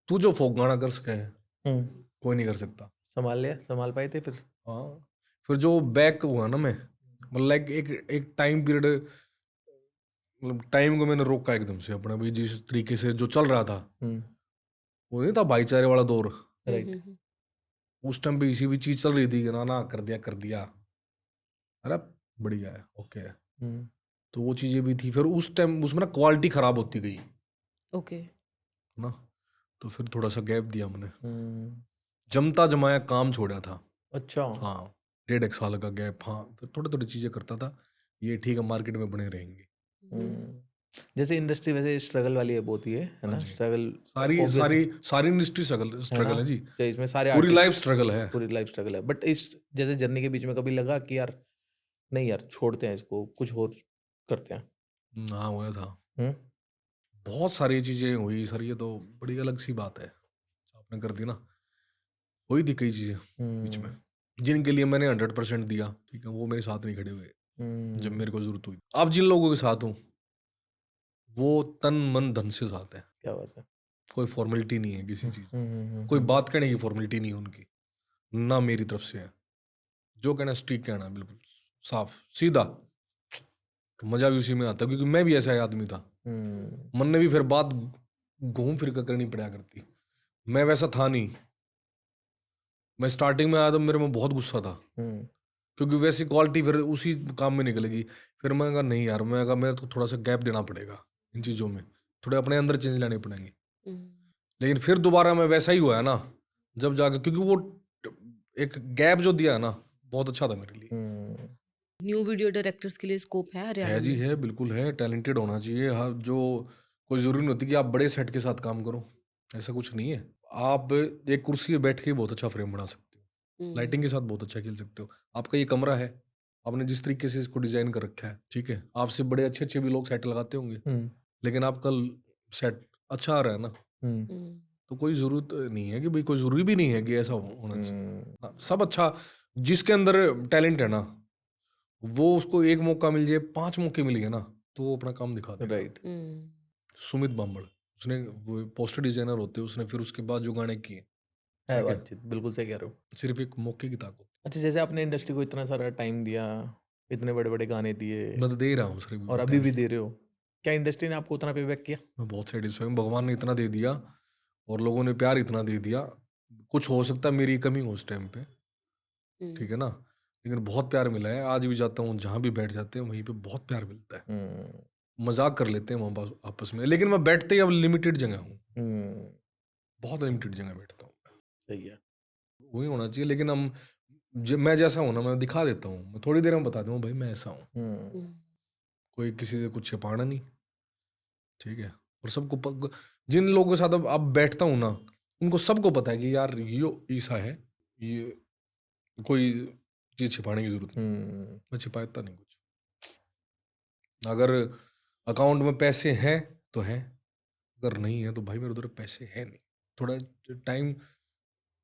तू जो फोक गाना कर सके कोई नहीं कर सकता।
संभाल लिया, संभाल पाए थे फिर?
हाँ, फिर जो बैक हुआ ना, मैं मतलब लाइक एक टाइम पीरियड, मतलब टाइम को मैंने रोका एकदम से अपने, भाई जिस तरीके से जो चल रहा था वो नहीं था भाईचारे वाला दौर।
राइट।
उस टाइम पे इसी भी चीज चल रही थी कि ना कर दिया, अरे बढ़िया है, ओके है।
हम्म,
तो वो चीजें भी थी। फिर उस टाइम उसमें ना क्वालिटी खराब होती गई
ओके।
ना, तो फिर थोड़ा सा गैप दिया हमने,
हम्म,
जमता जमाया काम छोड़ा था।
अच्छा।
हाँ, 1.5 साल का गैप। हाँ, फिर थोड़ी थोड़ी चीजें करता था, ये ठीक है, मार्केट में बने रहेंगे।
हम्म, जैसे इंडस्ट्री वैसे स्ट्रगल वाली है, बहुत ही है
हाँ
ना,
जी,
स्ट्रगल
सारी
ऑब्वियस
सारी सारी इंडस्ट्री
है ना,
स्ट्रगल है जी,
तो इसमें सारे
पूरी लाइफ
आर्टिस्ट
स्ट्रगल है।
पूरी लाइफ स्ट्रगल है। बट इस जैसे जर्नी के बीच में कभी लगा कि यार नहीं यार, छोड़ते हैं इसको, कुछ और करते हैं?
हाँ, हुआ था,
हम्म,
बहुत सारी चीजें हुई सर, ये तो बड़ी अलग सी बात है, आपने कर दी ना। हुई थी कई चीजें बीच में, जिनके लिए मैंने 100% दिया, ठीक है, वो मेरे साथ नहीं खड़े हुए जब मेरे को जरूरत हुई। अब जिन लोगों के साथ हूँ वो तन मन धन से साथ है,
क्या बात है।
कोई फॉर्मेलिटी नहीं है किसी चीज,
हम्म,
कोई बात कहने की फॉर्मेलिटी नहीं है उनकी, ना मेरी तरफ से है। जो कहना स्ट्रिक कहना है, बिल्कुल साफ सीधा, तो मजा भी उसी में आता है, क्योंकि मैं भी ऐसा ही आदमी था। मन ने भी फिर बात घूम फिर कर करनी पड़ा करती, मैं वैसा था नहीं। मैं स्टार्टिंग में आया तो मेरे में बहुत गुस्सा था, क्योंकि वैसी क्वालिटी फिर उसी काम में निकलेगी। फिर मैं कहा नहीं यार, मैं कहा मेरे को थोड़ा सा गैप देना पड़ेगा इन चीज़ों में, थोड़े अपने अंदर चेंज लाने पड़ेंगे। लेकिन फिर दोबारा मैं वैसा ही हुआ है ना, जब जाकर, क्योंकि वो एक गैप जो दिया है ना, बहुत अच्छा था मेरे लिए।
न्यू वीडियो डायरेक्टर्स के लिए स्कोप है हरियाणा
है जी,
में?
है, बिल्कुल है, टैलेंटेड होना चाहिए। हाँ, जो कोई ज़रूरी नहीं होती कि आप बड़े सेट के साथ काम करो, ऐसा कुछ नहीं है। आप एक कुर्सी पे बैठ के बहुत अच्छा फ्रेम बना सकते हो, लाइटिंग के साथ बहुत अच्छा खेल सकते हो। आपका ये कमरा है, आपने जिस तरीके से इसको डिजाइन कर रखा है, ठीक है, आपसे बड़े अच्छे अच्छे भी लोग सेट लगाते होंगे, लेकिन आपका सेट अच्छा आ रहा है ना, तो कोई जरूरत नहीं है कि भाई, कोई जरूरी भी नहीं है कि ऐसा होना चाहिए। हाँ, सब अच्छा, जिसके अंदर टैलेंट है ना, वो उसको एक मौका मिल जाए, 5 मौके मिल गए ना, तो वो अपना काम दिखा देगा।
राइट।
सुमित बांबड़, उसने वो पोस्टर डिजाइनर होते, उसने फिर उसके बाद जो गाने किए,
है
ठीक है,
बातचीत, बिल्कुल सही कह रहे हो।
सिर्फ एक मौके की ताकत।
अच्छा, जैसे आपने इंडस्ट्री को इतना सारा टाइम दिया, इतने बड़े बड़े गाने दिए
मैं तो दे रहा हूँ सिर्फ,
और अभी भी दे रहे हो, क्या इंडस्ट्री ने आपको उतना पे बैक किया?
मैं बहुत सेटिस्फाई हूँ, भगवान ने इतना दे दिया और लोगों ने प्यार इतना दे दिया। कुछ हो सकता है मेरी कमी हो उस टाइम पे, ठीक है ना, लेकिन बहुत प्यार मिला है। आज भी जाता हूँ, जहाँ भी बैठ जाते हैं वहीं पे बहुत प्यार मिलता है। मजाक कर लेते हैं वहाँ आपस में, लेकिन मैं बैठते ही अब लिमिटेड जगह हूँ, बहुत लिमिटेड जगह बैठता हूँ।
सही है।
वही होना चाहिए, लेकिन हम मैं जैसा हूँ ना, मैं दिखा देता हूँ, मैं थोड़ी देर में बता दूँ भाई मैं ऐसा हूँ, कोई किसी से कुछ छिपाना नहीं, ठीक है। और सबको जिन लोगों के साथ अब बैठता हूँ ना, उनको सबको पता है कि यार ये ईसा है, ये कोई चीज़ छिपाने की जरूरत नहीं, मैं छिपाता नहीं कुछ। अगर अकाउंट में पैसे हैं तो हैं, अगर नहीं है तो भाई मेरे उधर पैसे हैं नहीं, थोड़ा टाइम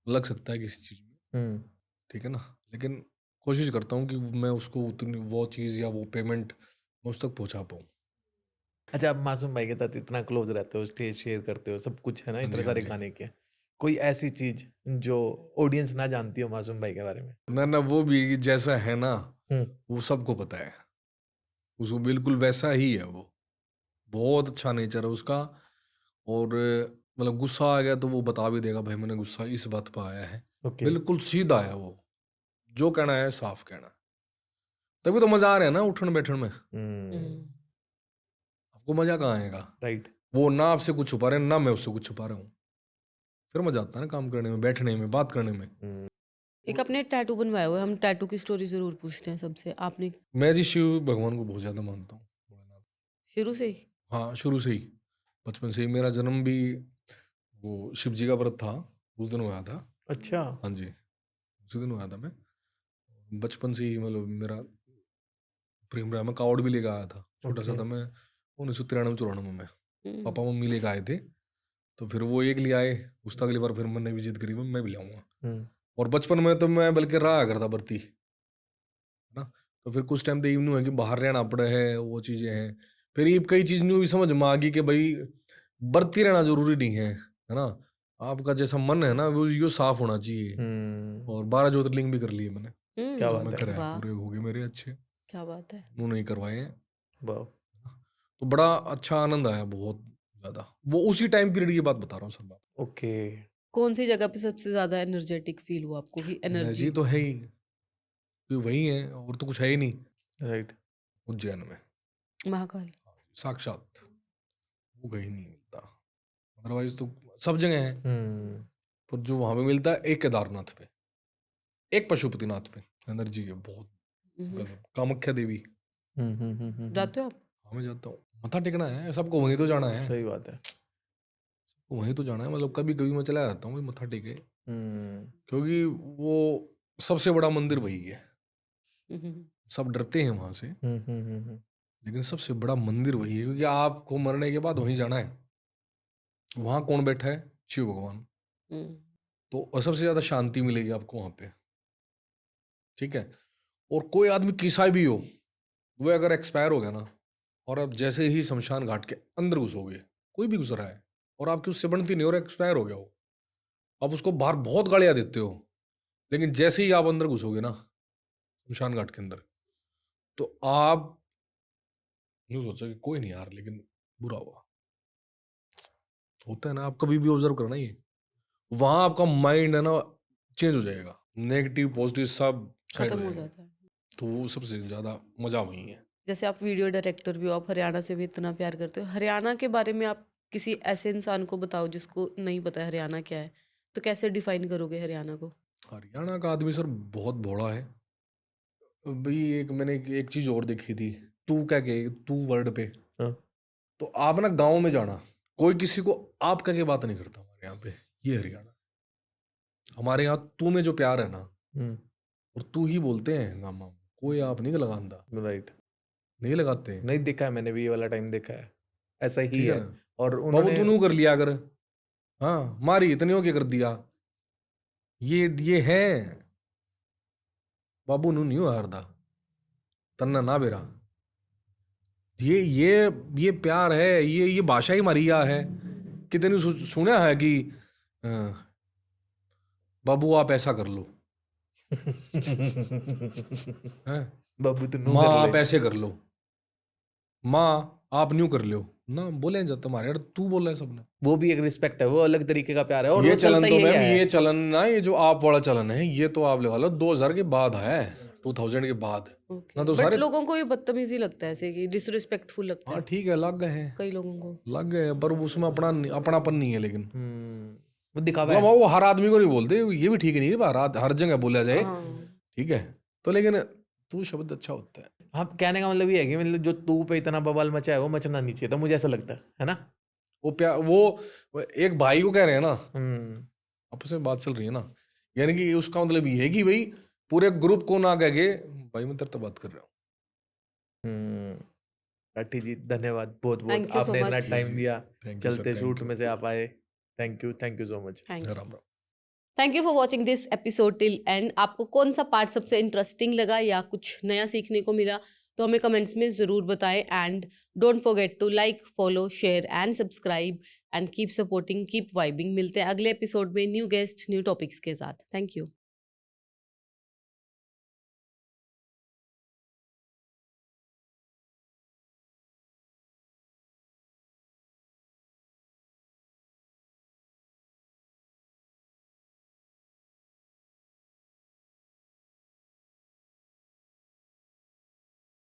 लग सकता है किसी चीज़ में, ठीक है ना, लेकिन कोशिश करता हूँ कि मैं उसको उतनी वो चीज़ या वो पेमेंट मैं उस तक पहुँचा पाऊँ।
अच्छा, आप मासूम भाई के साथ इतना क्लोज रहते हो, स्टेज शेयर करते हो, सब कुछ है ना,
हाँ
इतने
जी, हाँ
सारे
जी।
गाने के, कोई ऐसी चीज जो ऑडियंस ना जानती हो मासूम भाई के बारे में?
ना वो भी जैसा है ना,
हम्म,
वो सबको पता है, उसको बिल्कुल वैसा ही है वो, बहुत अच्छा नेचर है उसका। और मतलब गुस्सा आ गया तो वो बता भी देगा, भाई मैंने गुस्सा इस बात पर आया है,
ओके।
बिल्कुल सीधा है वो, जो कहना है साफ कहना है। तभी तो मजा आ रहा है ना उठन बैठन में, आपको मजा कहाँ आएगा?
राइट।
वो ना आपसे कुछ छुपा रहे हैं, ना मैं उससे कुछ छुपा रहा हूँ, फिर मजा आता है ना काम करने में, बैठने में, बात करने में।
एक अपने टैटू बनवाए हुए, हम टैटू की स्टोरी जरूर पूछते हैं सबसे। आपने
मैं जी शिव भगवान को बहुत ज्यादा मानता हूँ, भोलेनाथ।
शुरू से ही?
हाँ, शुरू से ही, बचपन से ही। मेरा जन्म भी वो शिव जी का व्रत था, उस दिन हुआ था।
अच्छा।
हाँ जी, उसी दिन हुआ था। मैं बचपन से ही, मतलब मेरा प्रेम रहा, मैं कावड़ भी लेकर आया था, छोटा सा
Okay.
था मैं, 1993-94 में।
हम्म,
पापा मम्मी लेकर आए थे, तो फिर वो एक ले आए, उसका अगली बार फिर मैंने भी जिद करी, मैं भी लाऊंगा। और बचपन में तो मैं बल्कि रहा करता बरती, है ना। तो फिर कुछ टाइम तो यूं है कि बाहर रहना पड़ा है, वो चीज़ें हैं। फिर ये कई चीज़ न्यू भी समझ में आ गई कि भाई बरती रहना जरूरी नहीं है ना। आपका जैसा मन है ना, वो यो साफ होना चाहिए। और 12 ज्योतिर्लिंग भी कर लिए मैंने,
क्या
तो
बात
मैं
है।
कराया,
वाह,
पूरे हो गए मेरे अच्छे,
क्या बात है।
उन्होंने ही करवाए हैं।
वाह।
तो बड़ा अच्छा आनंद आया, बहुत ज़्यादा। वो उसी टाइम पीरियड की बात बता रहा हूँ सर, बात।
ओके।
कौन सी जगह पे सबसे ज्यादा एनर्जेटिक फील हुआ आपको कि
एनर्जी
एनर्जी?
तो है ही, क्योंकि वही है और तो कुछ है ही नहीं
राइट।
उज्जैन में।
महाकाल।
साक्षात वो कहीं नहीं मिलता, अदरवाइज तो सब जगह है, पर जो वहां पे मिलता है एक केदारनाथ पे, एक पशुपतिनाथ पे एनर्जी है बहुत गजब। कामाख्या देवी
जाते हो आप?
हाँ मैं जाता हूँ, मत्था टेकना है, सबको वहीं तो जाना है,
सही बात है।
सबको वहीं तो जाना है। मतलब कभी कभी मैं चला जाता हूँ भाई मत्था टेके, क्योंकि वो सबसे बड़ा मंदिर वही है। सब डरते हैं वहां से, लेकिन सबसे बड़ा मंदिर वही है, क्योंकि आपको मरने के बाद वहीं जाना है। वहां कौन बैठा है? शिव भगवान। तो और सबसे ज्यादा शांति मिलेगी आपको वहां पे, ठीक है। और कोई आदमी किसा भी हो, वो अगर एक्सपायर हो गया ना, और आप जैसे ही शमशान घाट के अंदर घुसोगे, कोई भी गुजरा है और आपकी उससे बनती नहीं और एक्सपायर हो गया हो, आप उसको बाहर बहुत गालियां देते हो, लेकिन जैसे ही आप अंदर घुसोगे ना शमशान घाट के अंदर, तो आप यूँ सोचा कि कोई नहीं यार, लेकिन बुरा हुआ। होता है ना, आप कभी भी ऑब्जर्व करना, ये वहां आपका माइंड है ना चेंज हो जाएगा, नेगेटिव पॉजिटिव सब साइड
खत्म
हो
हो
जाएगा।
जाता है।
तो वो सबसे ज्यादा मजा वही है।
जैसे आप वीडियो डायरेक्टर भी हो, आप हरियाणा से भी इतना प्यार करते हो, हरियाणा के बारे में आप किसी ऐसे इंसान को बताओ जिसको नहीं पता है हरियाणा क्या है, तो कैसे डिफाइन करोगे हरियाणा को?
हरियाणा का आदमी सर बहुत भोला है भाई। मैंने एक चीज और देखी थी, तू क्या कहे, तू वर्ड पे।
हाँ।
तो आप ना गांव में जाना, कोई किसी को आप कह के बात नहीं करता हमारे यहाँ पे। ये हरियाणा, हमारे यहाँ तू में जो प्यार है ना, और तू ही बोलते हैं गाँव में, कोई आप नहीं लगाता,
राइट।
नहीं लगाते हैं।
नहीं देखा है मैंने भी, ये वाला टाइम देखा है, ऐसा ही
ठीक है
है।
ना,
और
बाबू
उन्होंने
तू नू कर लिया अगर, हाँ मारी इतने हो के कर दिया, ये है बाबू नू नहीं हो हारदा तन्ना ना बेरा। ये प्यार है, ये भाषा ही मारिया है। कितनी सुना है कि अ, बाबू आप ऐसा कर लो, हैं?
बाबू तो
माँ आप ऐसे कर लो, माँ आप न्यू कर लो ना, बोले जब तुम्हारे यार तू बोला है सबने।
वो भी एक रिस्पेक्ट है, वो अलग तरीके का प्यार है। और
ये
वो
चलन
चलता
तो
ही
मैम,
है।
ये चलन ना, ये जो आप वाला चलन है, ये तो आप लगा लो 2000 के बाद है, 2000 के बाद ना, तो
बट
सारे
लोगों को ये बदतमीजी लगता है, ऐसे कि डिसरिस्पेक्टफुल लगता
हाँ
है
ठीक है लग गए हैं,
कई लोगों को।
लग गए, पर उसमें अपनापन नहीं है। लेकिन
वो दिखावा है।
मतलब वो हर आदमी को नहीं बोलते, ये भी ठीक नहीं है हर जगह बोला जाए,
हाँ।
ठीक है। तो लेकिन तू शब्द अच्छा होता है।
हाँ, कहने का मतलब ये है कि मतलब जो तू पे इतना बवाल मचा है वो मचना नहीं चाहिए था, मुझे ऐसा लगता है ना।
वो एक भाई को कह रहे हैं ना, आपस में बात चल रही है ना, यानी कि उसका मतलब ये है कि भाई पूरे ग्रुप को ना कह के भाई मैं तेरे से बात कर रहा हूँ।
राठी जी धन्यवाद बहुत बहुत,
Thank you so
आपने इतना
much.
टाइम दिया,
Thank you, sir,
चलते
thank
शूट
you.
में से आप आए। Thank you so much.
Thank
Ram Ram.
Thank you for watching this episode till and. आपको कौन सा पार्ट सबसे इंटरेस्टिंग लगा या कुछ नया सीखने को मिला, तो हमें कमेंट्स में ज़रूर बताएं। And don't forget to like, follow, share and subscribe and keep supporting, keep vibing. मिलते हैं अगले एपिसोड में न्यू गेस्ट, न्यू टॉपिक्स के साथ। Thank you.